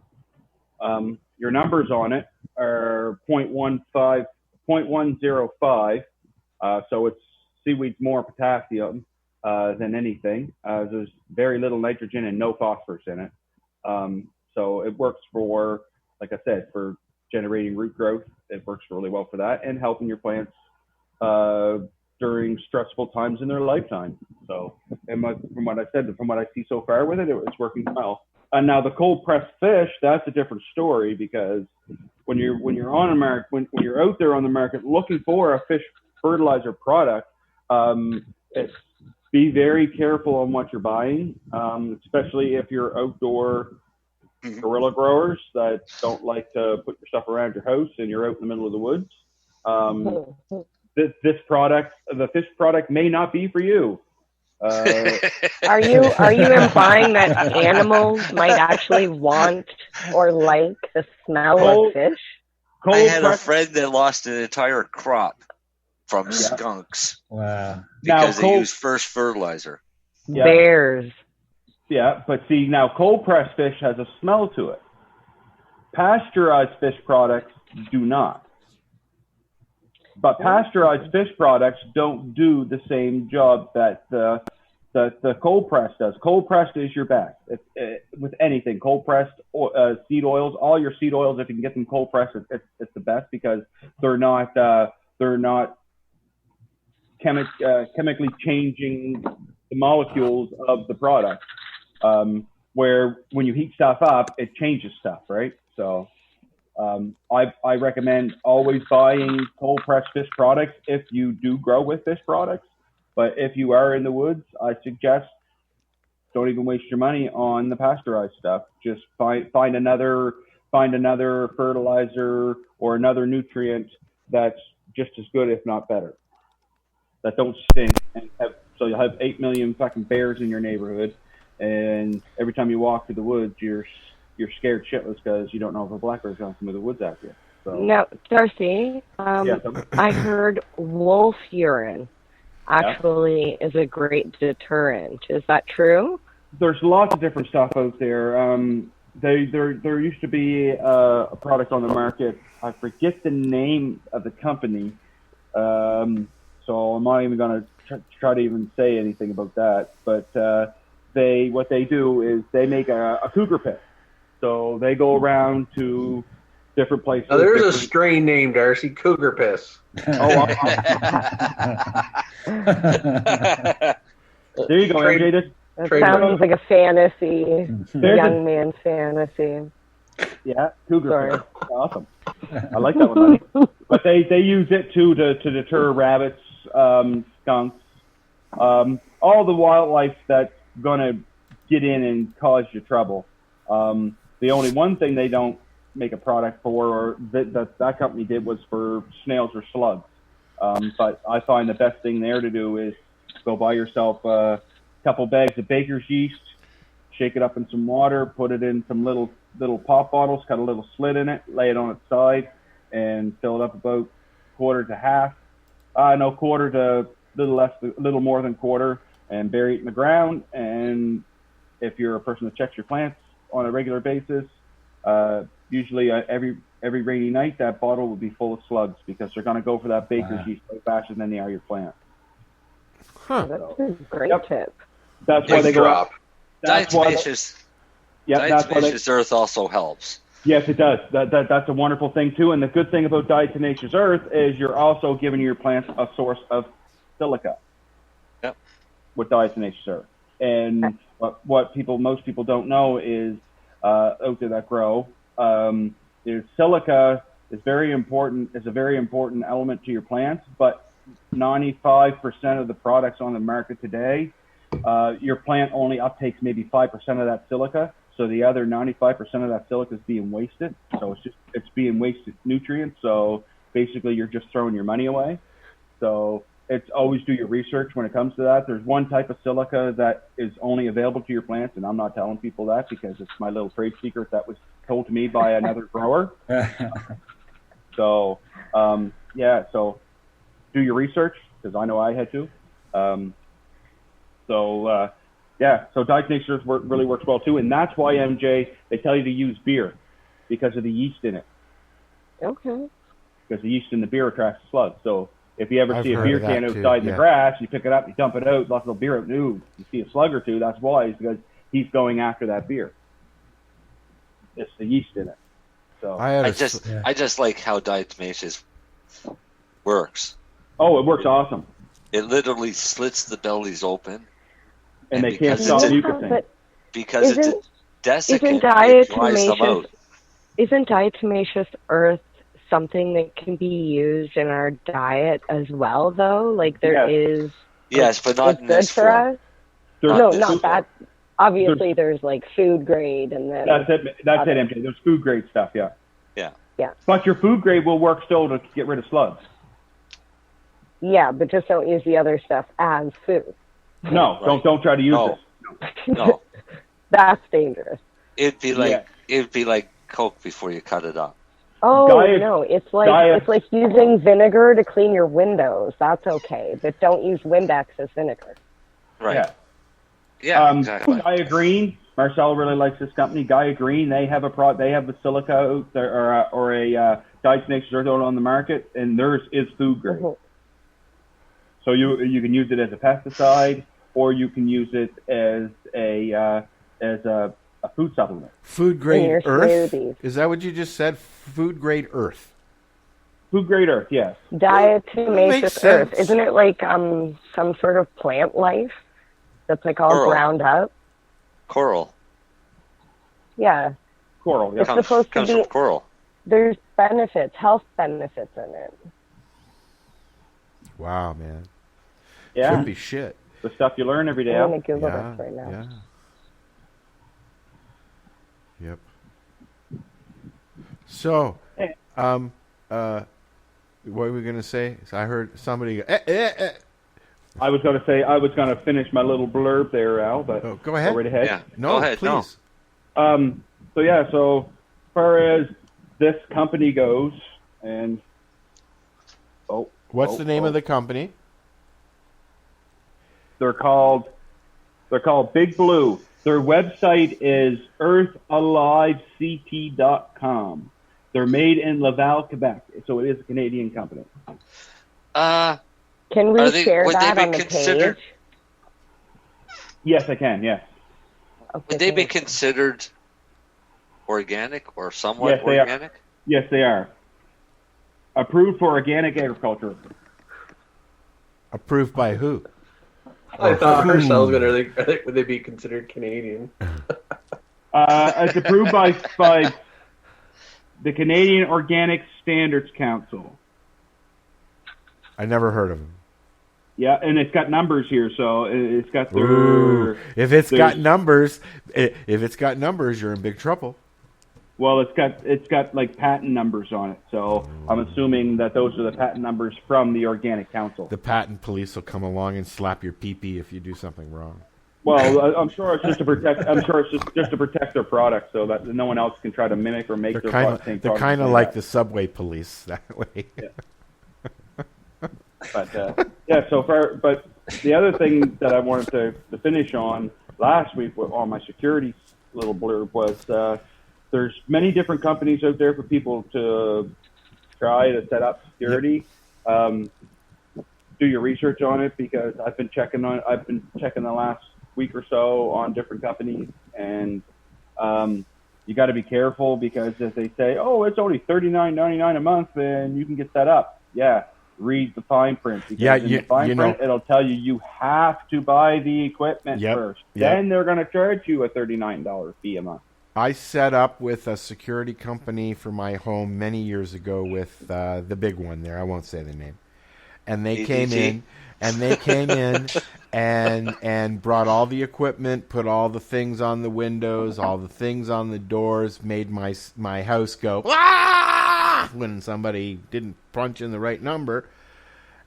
Your numbers on it are 0.105. So it's seaweed's more potassium than anything. There's very little nitrogen and no phosphorus in it. So it works for, like I said, for generating root growth. It works really well for that and helping your plants during stressful times in their lifetime. So, from what I said, from what I see so far with it, it's working well. And now the cold pressed fish, that's a different story, because when you're on a market, when you're out there on the market looking for a fish fertilizer product, be very careful on what you're buying, especially if you're outdoor guerrilla growers that don't like to put your stuff around your house and you're out in the middle of the woods. This product, the fish product, may not be for you. Are you implying that animals might actually want or like the smell of fish? I had a friend that lost an entire crop from skunks. Wow. Because they use first fertilizer. Yeah. Bears. Yeah, but see, now cold pressed fish has a smell to it. Pasteurized fish products do not. But pasteurized fish products don't do the same job that the cold pressed does. Cold pressed is your best with anything. Cold pressed seed oils, all your seed oils, if you can get them cold pressed, it's the best, because they're not chemically changing the molecules of the product. Where when you heat stuff up, it changes stuff, right? So I recommend always buying cold pressed fish products if you do grow with fish products. But if you are in the woods, I suggest don't even waste your money on the pasteurized stuff. Just find another fertilizer or another nutrient that's just as good, if not better, that don't stink. And so you'll have 8 million fucking bears in your neighborhood, and every time you walk through the woods, you're scared shitless because you don't know if a black bear's going to come to the woods after you. So, now, Darcy, I heard wolf urine actually is a great deterrent. Is that true? There's lots of different stuff out there. There used to be a product on the market. I forget the name of the company, so I'm not even going to try to even say anything about that. But what they do is they make a cougar piss. So they go around to different places. Now, there's a strain named Darcy, cougar piss. Oh, there you go, MJ. That sounds like a fantasy, young man's fantasy. Yeah, cougar piss. Awesome. I like that one, honey. But they use it too to deter rabbits, skunks, all the wildlife that's gonna get in and cause you trouble. The only one thing they don't make a product for, or that company did, was for snails or slugs. But I find the best thing there to do is go buy yourself a couple bags of baker's yeast, shake it up in some water, put it in some little pop bottles, cut a little slit in it, lay it on its side, and fill it up about quarter to little more than quarter, and bury it in the ground. And if you're a person that checks your plants on a regular basis, usually every rainy night, that bottle will be full of slugs, because they're going to go for that baker's yeast way faster than they are your plant. Huh. That's a great tip. That's why they go. Diatomaceous earth also helps. Yes, it does. That's a wonderful thing too. And the good thing about diatomaceous earth is you're also giving your plants a source of silica. what diatomaceous earth. And what most people don't know is out there that grow is silica is very important. Is a very important element to your plants, but 95% of the products on the market today, your plant only uptakes maybe 5% of that silica. So the other 95% of that silica is being wasted. So it's being wasted nutrients. So basically, you're just throwing your money away. So it's always do your research when it comes to that. There's one type of silica that is only available to your plants, and I'm not telling people that because it's my little trade secret that was told to me by another grower. So so do your research because I know I had to. So diatomaceous earth really works well too, and that's why MJ they tell you to use beer because of the yeast in it. Okay. Because the yeast in the beer attracts the slugs. So if you ever see a beer can too, outside in the grass, you pick it up, you dump it out, lots of beer out. Ooh, you see a slug or two. That's why, is because he's going after that beer. It's the yeast in it. So I just like how diatomaceous works. Oh, it works awesome. It literally slits the bellies open, and they can't stop mucusing. Because it's a desiccant, it dries them out. Isn't diatomaceous earth something that can be used in our diet as well, though? Like there is. Yes, but not in this for form. us. No, not that. Obviously, there's like food grade, and then that's it, MJ. There's food grade stuff, yeah. Yeah. But your food grade will work still to get rid of slugs. Yeah, but just don't use the other stuff as food. No, don't try to use it. No. That's dangerous. It'd be like Coke before you cut it up. Oh no, it's like using vinegar to clean your windows. That's okay, but don't use Windex as vinegar. Right. Yeah, exactly. Gaia Green, Marcel really likes this company. Gaia Green, they have the silica out there, or a diatomaceous earth on the market, and theirs is food grade. Mm-hmm. So you can use it as a pesticide, or you can use it as a food supplement. Food grade earth? Is that what you just said? Food grade earth. Food grade earth, yes. Diatomaceous earth. Isn't it like some sort of plant life that's like all ground up? Coral. Yeah. Coral, yeah. It's supposed to be from coral. There's benefits, health benefits in it. Wow, man. Yeah. Should be shit. The stuff you learn every day. I'm going to Google this right now. Yeah. Yep. So, what were we going to say? So I heard somebody go, I was going to finish my little blurb there, Al, but go ahead. Right ahead. Yeah. No, go ahead, please. No. So as far as this company goes, and what's the name of the company? They're called Big Blue. Their website is earthalivect.com. They're made in Laval, Quebec, so it is a Canadian company. Can we share that on the page? Yes, I can, yes. Okay, would they be considered organic or somewhat yes, they organic? Are. Yes, they are. Approved for organic agriculture. Approved by who? I thought Marcel was going to. Would they be considered Canadian? It's approved by the Canadian Organic Standards Council. I never heard of them. Yeah, and it's got numbers here, so it's got their. If it's got numbers, you're in big trouble. Well, it's got like patent numbers on it, so I'm assuming that those are the patent numbers from the Organic Council. The patent police will come along and slap your pee-pee if you do something wrong. Well, I'm sure it's just to protect. just to protect their product, so that no one else can try to mimic or make their product. They're kind of like the subway police that way. Yeah. But but the other thing that I wanted to finish on last week on my security little blurb was there's many different companies out there for people to try to set up security. Do your research on it because I've been checking the last week or so on different companies, and you got to be careful because as they say, oh, it's only $39.99 a month and you can get set up. Yeah. read the fine print. Because Yeah, in the fine print, it'll tell you have to buy the equipment first. Then they're going to charge you a $39 fee a month. I set up with a security company for my home many years ago with the big one there. I won't say the name. And they came in, and brought all the equipment, put all the things on the windows, all the things on the doors, made my house go ah! when somebody didn't punch in the right number.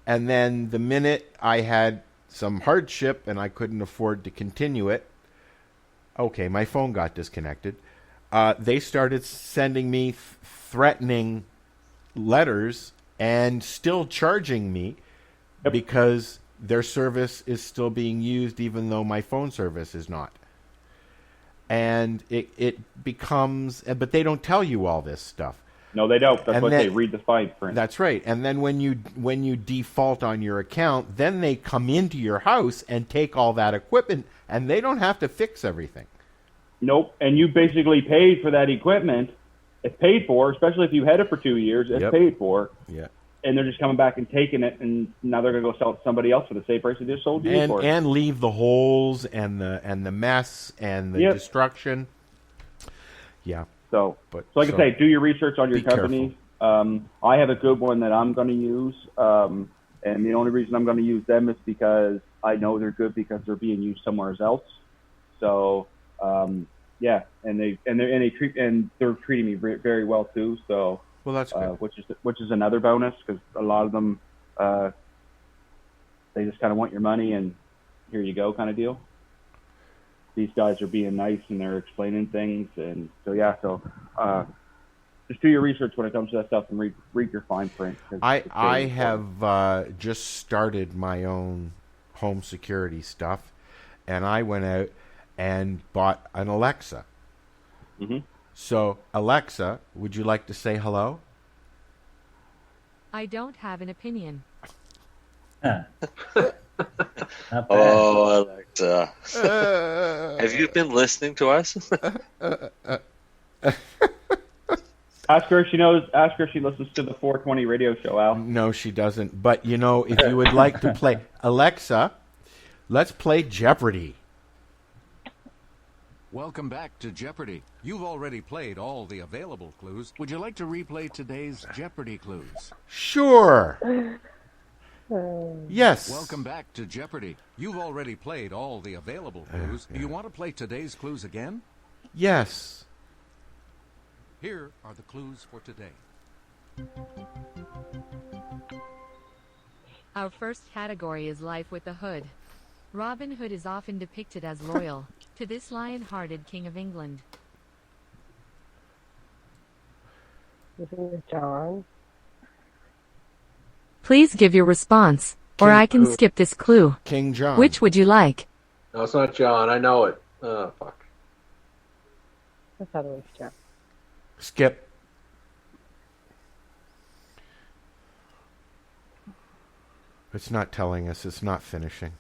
And then the minute I had some hardship and I couldn't afford to continue it, okay, my phone got disconnected. They started sending me threatening letters and still charging me because their service is still being used even though my phone service is not. And it becomes, but they don't tell you all this stuff. No, they don't. That's what they read the fine print. That's right. And then when you default on your account, then they come into your house and take all that equipment, and they don't have to fix everything. Nope. And you basically paid for that equipment. It's paid for, especially if you had it for 2 years. It's paid for. Yeah. And they're just coming back and taking it, and now they're going to go sell it to somebody else for the same price they just sold you for. And leave the holes and the mess and the destruction. Yeah. So like I say, do your research on your company. I have a good one that I'm going to use, and the only reason I'm going to use them is because I know they're good because they're being used somewhere else. So yeah, and they're treating me very well too. So well, that's good. Which is another bonus because a lot of them they just kind of want your money and here you go kind of deal. These guys are being nice and they're explaining things, and so yeah. So just do your research when it comes to that stuff and read your fine print. I have just started my own home security stuff, and I went out and bought an Alexa. Mm-hmm. So Alexa, would you like to say hello? I don't have an opinion. Oh, Alexa. Have you been listening to us? Ask her if she knows. Ask her if she listens to the 420 radio show, Al. No, she doesn't. But, if you would like to play... Alexa, let's play Jeopardy! Welcome back to Jeopardy! You've already played all the available clues. Would you like to replay today's Jeopardy clues? Sure! Yes. Welcome back to Jeopardy! You've already played all the available clues. Do you want to play today's clues again? Yes. Here are the clues for today. Our first category is life with the Hood. Robin Hood is often depicted as loyal to this lion-hearted King of England. John. Please give your response, or I can skip this clue. King John. Which would you like? No, it's not John. I know it. Oh, fuck. I thought it was John. Skip. It's not telling us. It's not finishing.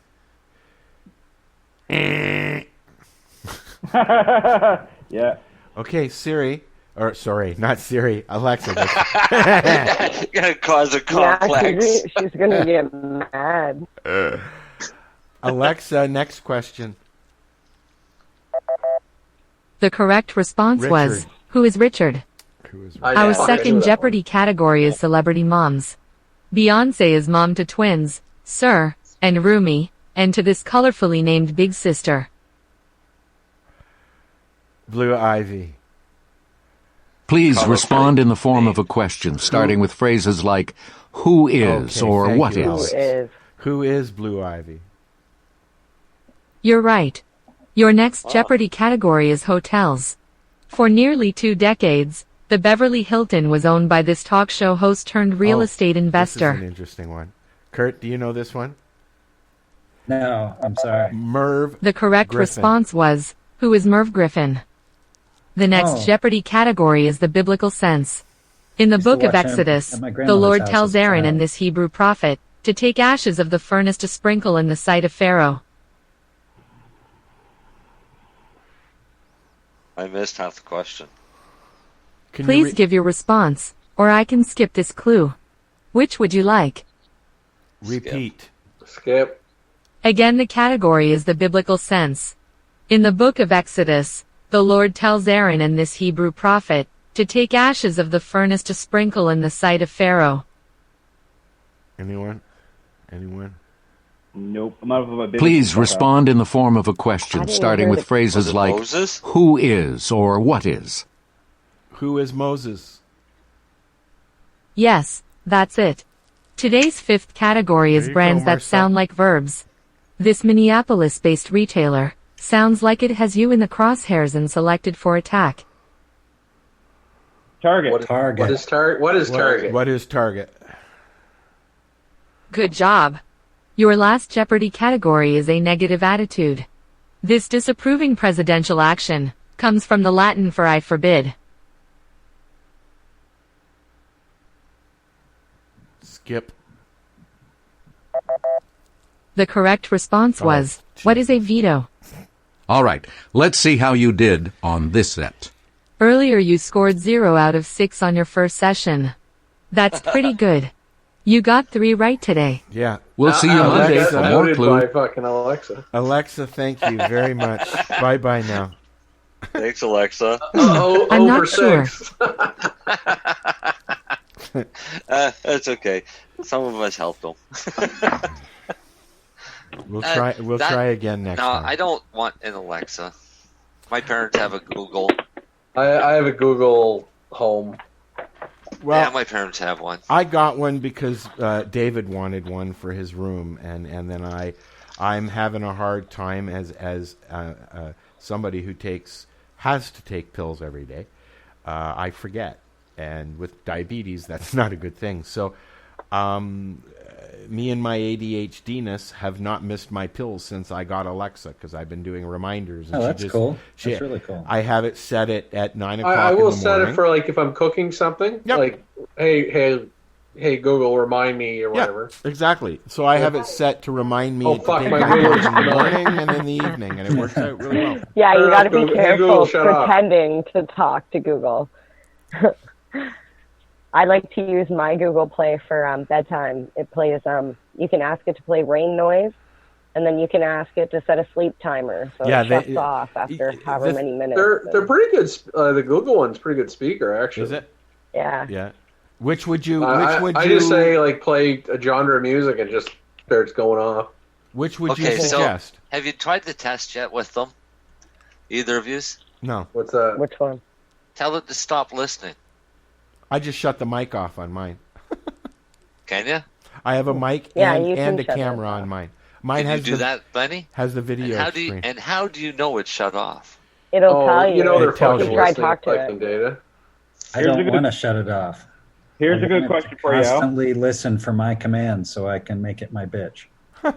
Yeah. Okay, Siri. Or, sorry, not Siri. Alexa. Gonna cause a complex. Yeah, she's gonna get mad. Alexa, next question. The correct response was, who is Richard? Our second Jeopardy category is celebrity moms. Beyonce is mom to twins, Sir, and Rumi, and to this colorfully named big sister. Blue Ivy. Please respond in the form of a question, starting with phrases like, who is, or what is. Who is Blue Ivy? You're right. Your next Jeopardy category is hotels. For nearly 2 decades, the Beverly Hilton was owned by this talk show host turned real estate investor. This is an interesting one. Kurt, do you know this one? No, I'm sorry. Merv The correct Griffin. response was, who is Merv Griffin? The next Jeopardy category is the biblical sense. In the book of Exodus, the Lord tells Aaron and this Hebrew prophet to take ashes of the furnace to sprinkle in the sight of Pharaoh. I missed half the question. Please give your response, or I can skip this clue. Which would you like? Repeat. Skip. Again, the category is the biblical sense. In the book of Exodus, the Lord tells Aaron and this Hebrew prophet to take ashes of the furnace to sprinkle in the sight of Pharaoh. Anyone? Anyone? Nope. I'm not a big Please respond in the form of a question, starting with phrases like, Moses? who is or what is? Who is Moses? Yes, that's it. Today's fifth category is There you brands go, that Marcel. sound like verbs. This Minneapolis-based retailer sounds like it has you in the crosshairs and selected for attack. Target. What is Target? What is Target? What is Target? Good job. Your last Jeopardy category is a negative attitude. This disapproving presidential action comes from the Latin for I forbid. Skip. The correct response was, what is a veto? All right, let's see how you did on this set. Earlier you scored 0 out of 6 on your first session. That's pretty good. You got 3 right today. Yeah. We'll see you Monday for more Voted clues. by fucking Alexa. Alexa, thank you very much. Bye-bye now. Thanks, Alexa. I'm not sure. That's okay. Some of us helped them. We'll try again next no, time. I don't want an Alexa. My parents have a Google. I have a Google Home. Well, yeah, my parents have one. I got one because David wanted one for his room, and then I'm having a hard time as somebody who has to take pills every day. I forget, and with diabetes, that's not a good thing. So, me and my ADHD-ness have not missed my pills since I got Alexa because I've been doing reminders. And that's cool. That's really cool. I have it set at 9 o'clock. I in will the set morning. it for like if I'm cooking something. Yep. Like, hey, Google, remind me or whatever. Yeah, exactly. So I have it set to remind me Oh, to fuck, take my my pills Google's in the tonight. morning and in the evening, and it works out really well. Yeah, you got to be Hey, Google, careful shut up. pretending to talk to Google. I like to use my Google Play for bedtime. It plays. You can ask it to play rain noise, and then you can ask it to set a sleep timer, so it shuts off after however many minutes. They're pretty good. The Google one's a pretty good speaker, actually. Is it? Yeah. Yeah. Which would you? I just say like play a genre of music and just starts going off. Which would Okay, you suggest? so have you tried the test yet with them? Either of yous? No. What's that? Which one? Tell it to stop listening. I just shut the mic off on mine. Can you? I have a mic Yeah, you and can a shut it camera off. on mine. Mine Can has you do the, that, Benny? has the video screen. And how do you know it's shut off? It'll tell you. You know they're It tells fucking you. Try listening talk to to it. fucking data. I don't want to shut it off. Here's I a good want it question to for you, Al. Constantly listen for my commands so I can make it my bitch.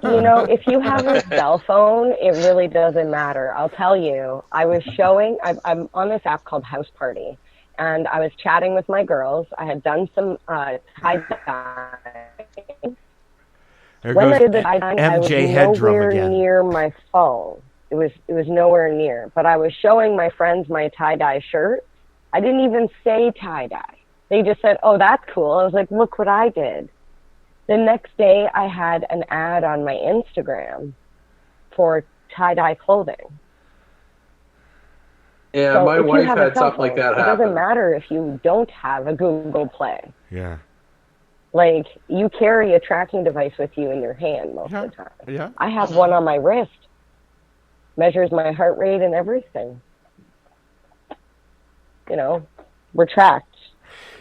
You know, if you have a cell phone, it really doesn't matter. I'll tell you, I was showing, I'm on this app called House Party, and I was chatting with my girls. I had done some tie-dye. There When I goes did the tie-dye, I was MJ Headroom nowhere again. near my phone. It was nowhere near. But I was showing my friends my tie-dye shirt. I didn't even say tie-dye. They just said, oh, that's cool. I was like, look what I did. The next day, I had an ad on my Instagram for tie-dye clothing. Yeah, So my if you wife have a had cell something like phone, that It happen. doesn't matter if you don't have a Google Play. Yeah. Like, you carry a tracking device with you in your hand most of the time. Yeah. I have one on my wrist. Measures my heart rate and everything. You know, we're tracked.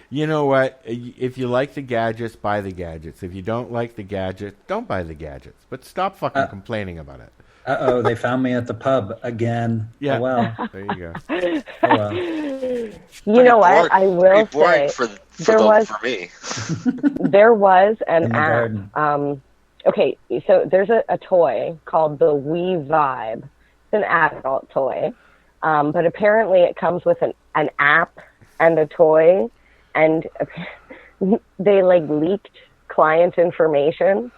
You know what? If you like the gadgets, buy the gadgets. If you don't like the gadgets, don't buy the gadgets. But stop fucking complaining about it. Uh-oh, they found me at the pub again. Yeah. Oh, well. There you go. Oh, well. You know what? I will say for me. there was an In the app. garden. Okay, so there's a toy called the Wii Vibe. It's an adult toy, but apparently it comes with an app and a toy, and they like leaked client information,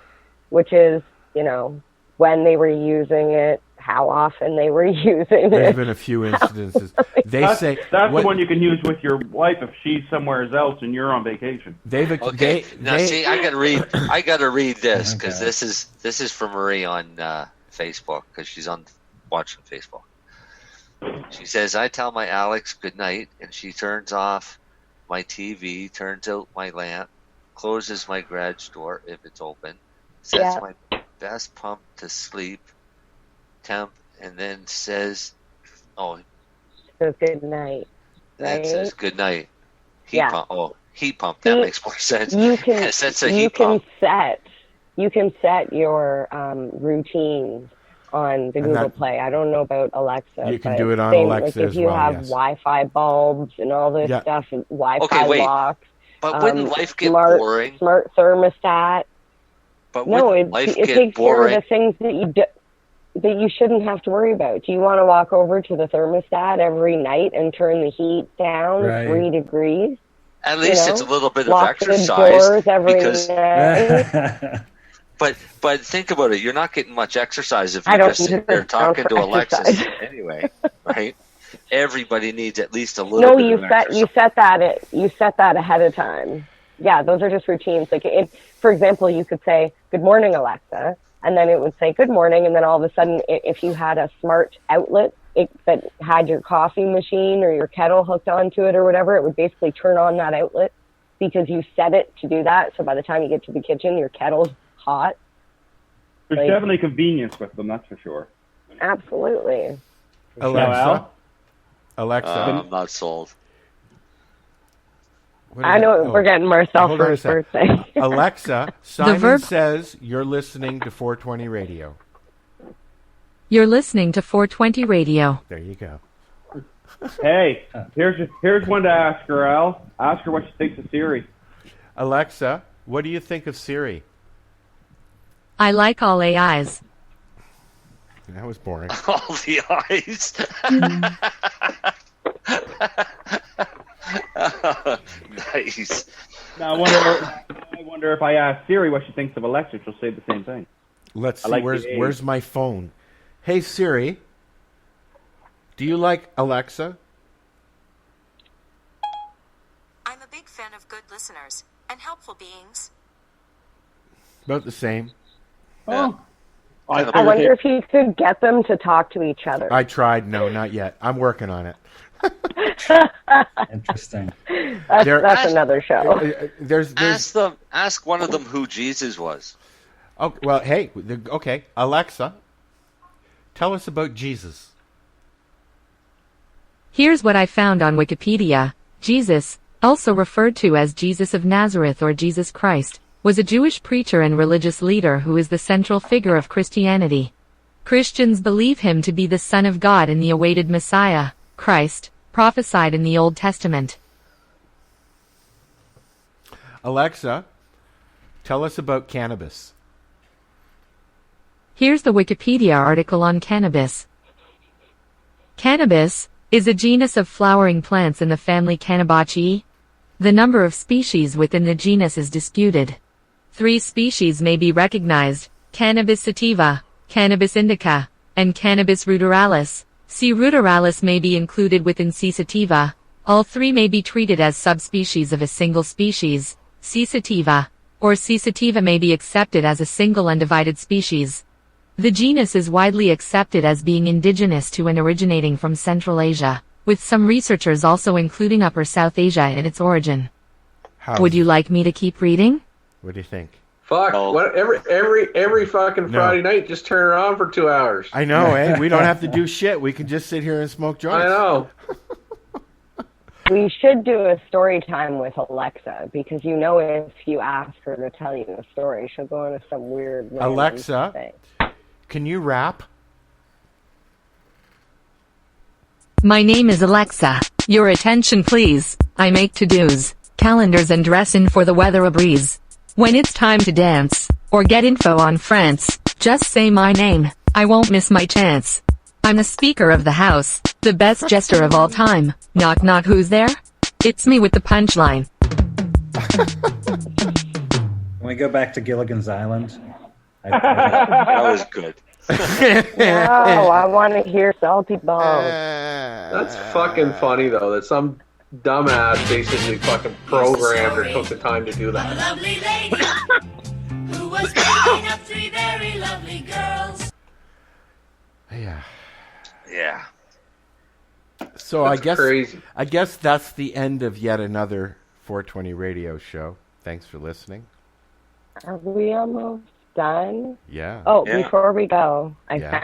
which is, you know, when they were using it how often they were using it. There's been a few instances. That's the one you can use with your wife if she's somewhere else and you're on vacation. See, I gotta read this because this is for Marie on Facebook because she's watching Facebook. She says, I tell my Alex good night, and she turns off my TV, turns out my lamp, closes my garage door if it's open, sets my best pump to sleep temp, and then says, says good night. That says good night. Heat pump. That makes more sense. You can You can set your routines on the Google Play. I don't know about Alexa. You can do it on Alexa if you have Wi-Fi bulbs and all this stuff, Wi-Fi locks. But wouldn't life get boring? Smart thermostat. But wouldn't life get takes boring? care of the things that you shouldn't have to worry about. Do you want to walk over to the thermostat every night and turn the heat down 3 degrees? At least it's a little bit of lock the exercise doors every night. But think about it. You're not getting much exercise if you're just sitting there talking to Alexa anyway, right? Everybody needs at least a little bit of exercise. You set that ahead of time. Yeah, those are just routines. Like, for example, you could say, "Good morning, Alexa," and then it would say, "Good morning," and then all of a sudden, if you had a smart outlet that had your coffee machine or your kettle hooked onto it or whatever, it would basically turn on that outlet because you set it to do that. So by the time you get to the kitchen, your kettle's hot. There's definitely convenience with them, that's for sure. Absolutely. Alexa. I'm not sold. I know we're getting Marcel for his birthday. Alexa, Simon says you're listening to 420 Radio. You're listening to 420 Radio. There you go. Hey, here's one to ask her, Al. Ask her what she thinks of Siri. Alexa, what do you think of Siri? I like all AIs. That was boring. All the eyes. Nice. Now I wonder if I ask Siri what she thinks of Alexa, she'll say the same thing. Let's see. Where's my phone? Hey Siri, do you like Alexa? I'm a big fan of good listeners and helpful beings. About the same. Oh. I wonder if you could get them to talk to each other. I tried. No, not yet. I'm working on it. Interesting. That's another show. Ask one of them who Jesus was. Oh well, hey, okay, Alexa, tell us about Jesus. Here's what I found on Wikipedia. Jesus, also referred to as Jesus of Nazareth or Jesus Christ, was a Jewish preacher and religious leader who is the central figure of Christianity. Christians believe him to be the Son of God and the awaited Messiah, Christ, prophesied in the Old Testament. Alexa, tell us about cannabis. Here's the Wikipedia article on cannabis. Cannabis is a genus of flowering plants in the family Cannabaceae. The number of species within the genus is disputed. 3 species may be recognized: Cannabis sativa, Cannabis indica, and Cannabis ruderalis. C. ruderalis may be included within C. sativa. All 3 may be treated as subspecies of a single species, C. sativa, or C. sativa may be accepted as a single undivided species. The genus is widely accepted as being indigenous to and originating from Central Asia, with some researchers also including Upper South Asia in its origin. Would you like me to keep reading? What do you think? Fuck! What, every fucking Friday night, just turn it on for 2 hours. I know, eh? We don't have to do shit. We can just sit here and smoke joints. I know. We should do a story time with Alexa because if you ask her to tell you a story, she'll go into some weird. Alexa, thing. Can you rap? My name is Alexa. Your attention, please. I make to-dos, calendars, and dress in for the weather a breeze. When it's time to dance, or get info on France, just say my name. I won't miss my chance. I'm the Speaker of the House, the best jester of all time. Knock knock, who's there? It's me with the punchline. Can we go back to Gilligan's Island? That was good. No, I want to hear Salty Bones. That's fucking funny though. That some dumbass basically fucking programmed or took the time to do A that. lovely lady who was bringing up 3 very lovely girls. Yeah. Yeah. So That's crazy. I guess that's the end of yet another 420 radio show. Thanks for listening. Are we almost done? Yeah. Oh, Yeah. before we go, I Yeah.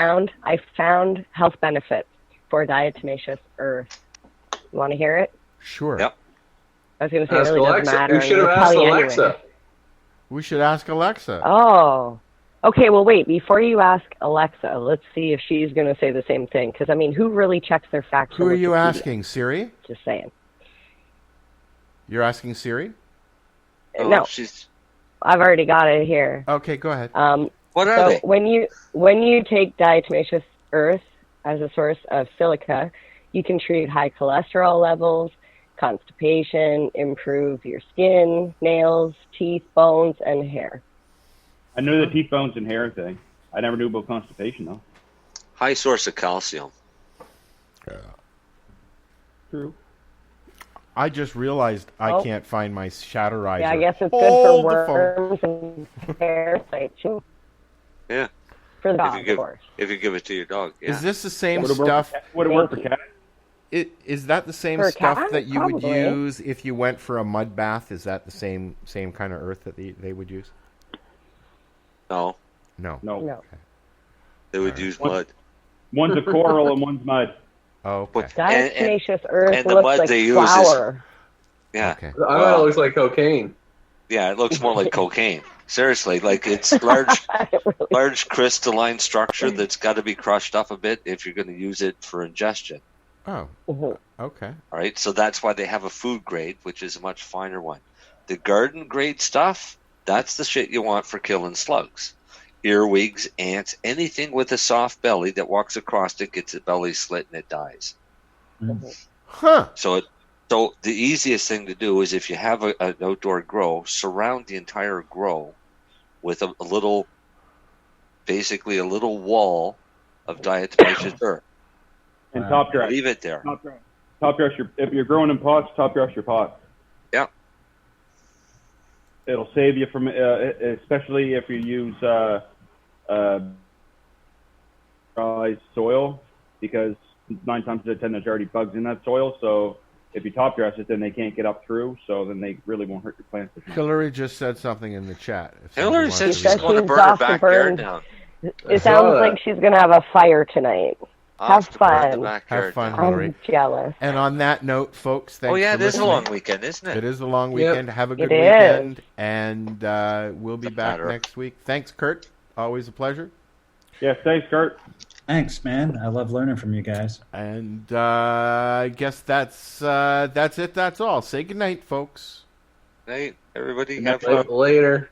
found health benefits for diatomaceous earth. You want to hear it? Sure. Yep. I was going to say Ask it really Alexa. doesn't matter. You should have and asked it'll tell you Alexa. anyway. We should ask Alexa. Oh. Okay, well, wait. Before you ask Alexa, let's see if she's going to say the same thing. Because, I mean, who really checks their facts? Who on are you Wikipedia? asking, Siri? Just saying. You're asking Siri? No. I've already got it here. Okay, go ahead. What are so they? when you take diatomaceous earth as a source of silica, you can treat high cholesterol levels, constipation, improve your skin, nails, teeth, bones, and hair. I knew the teeth, bones, and hair thing. I never knew about constipation, though. High source of calcium. True. I just realized I can't find my Shatterizer. Yeah, I guess it's good Hold for the phone. worms and parasites too. Yeah. For the If dog, you give, of course. if you give it to your dog. Yeah. Is this the same Would it work stuff? for cat- would it work for cats? Is that the same For a stuff cat? that you would Probably. use if you went for a mud bath? Is that the same kind of earth that they would use? No. No. No. They would use mud. One's a coral and one's mud. Oh, okay. Diatomaceous earth and the looks mud like they use flour. Yeah. Okay. I thought it looks like cocaine. Yeah, it looks more like cocaine. Seriously, like it's large crystalline structure that's got to be crushed up a bit if you're going to use it for ingestion. Oh. Mm-hmm. Okay. All right, so that's why they have a food grade, which is a much finer one. The garden grade stuff, that's the shit you want for killing slugs. Earwigs, ants, anything with a soft belly that walks across it gets its belly slit and it dies. Huh. So the easiest thing to do is if you have an outdoor grow, surround the entire grow with a little, basically a little wall of diatomaceous earth. And top dress. Leave it there. Top dress your. If you're growing in pots, top dress your pots. Yeah. It'll save you from, especially if you use dry soil, because 9 times out of 10 there's already bugs in that soil. So if you top dress it, then they can't get up through. So then they really won't hurt your plants. as much. Hillary just said something in the chat. If Hillary somebody says wants she's going to burn her backyard down. It sounds like she's going to have a fire tonight. Have fun. Have fun, I'm Hillary. jealous. And on that note, folks, thanks Oh, yeah, for it is a listening. long weekend, isn't it? It is a long Yep. weekend. Have a good It weekend. And we'll be back matter. next week. Thanks, Kurt. Always a pleasure. Yes, thanks, Kurt. Thanks, man. I love learning from you guys. And I guess that's it. That's all. Say goodnight, folks. Night, everybody. Good Have night. fun. Later.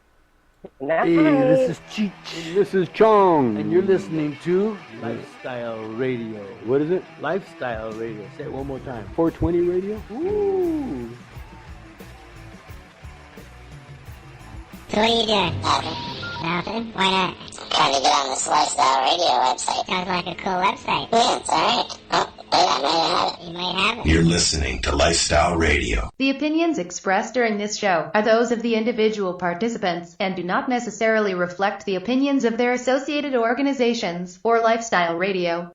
Hey, this is Cheech. And this is Chong. And you're listening to Lifestyle Radio. What is it? Lifestyle Radio. Say it one more time. 420 Radio? Ooh. So what are you doing? Nothing? Why not? Trying to get on this Lifestyle Radio website. Sounds like a cool website. Yeah, it's alright. Oh, wait, I might have it. You might have it. You're listening to Lifestyle Radio. The opinions expressed during this show are those of the individual participants and do not necessarily reflect the opinions of their associated organizations or Lifestyle Radio.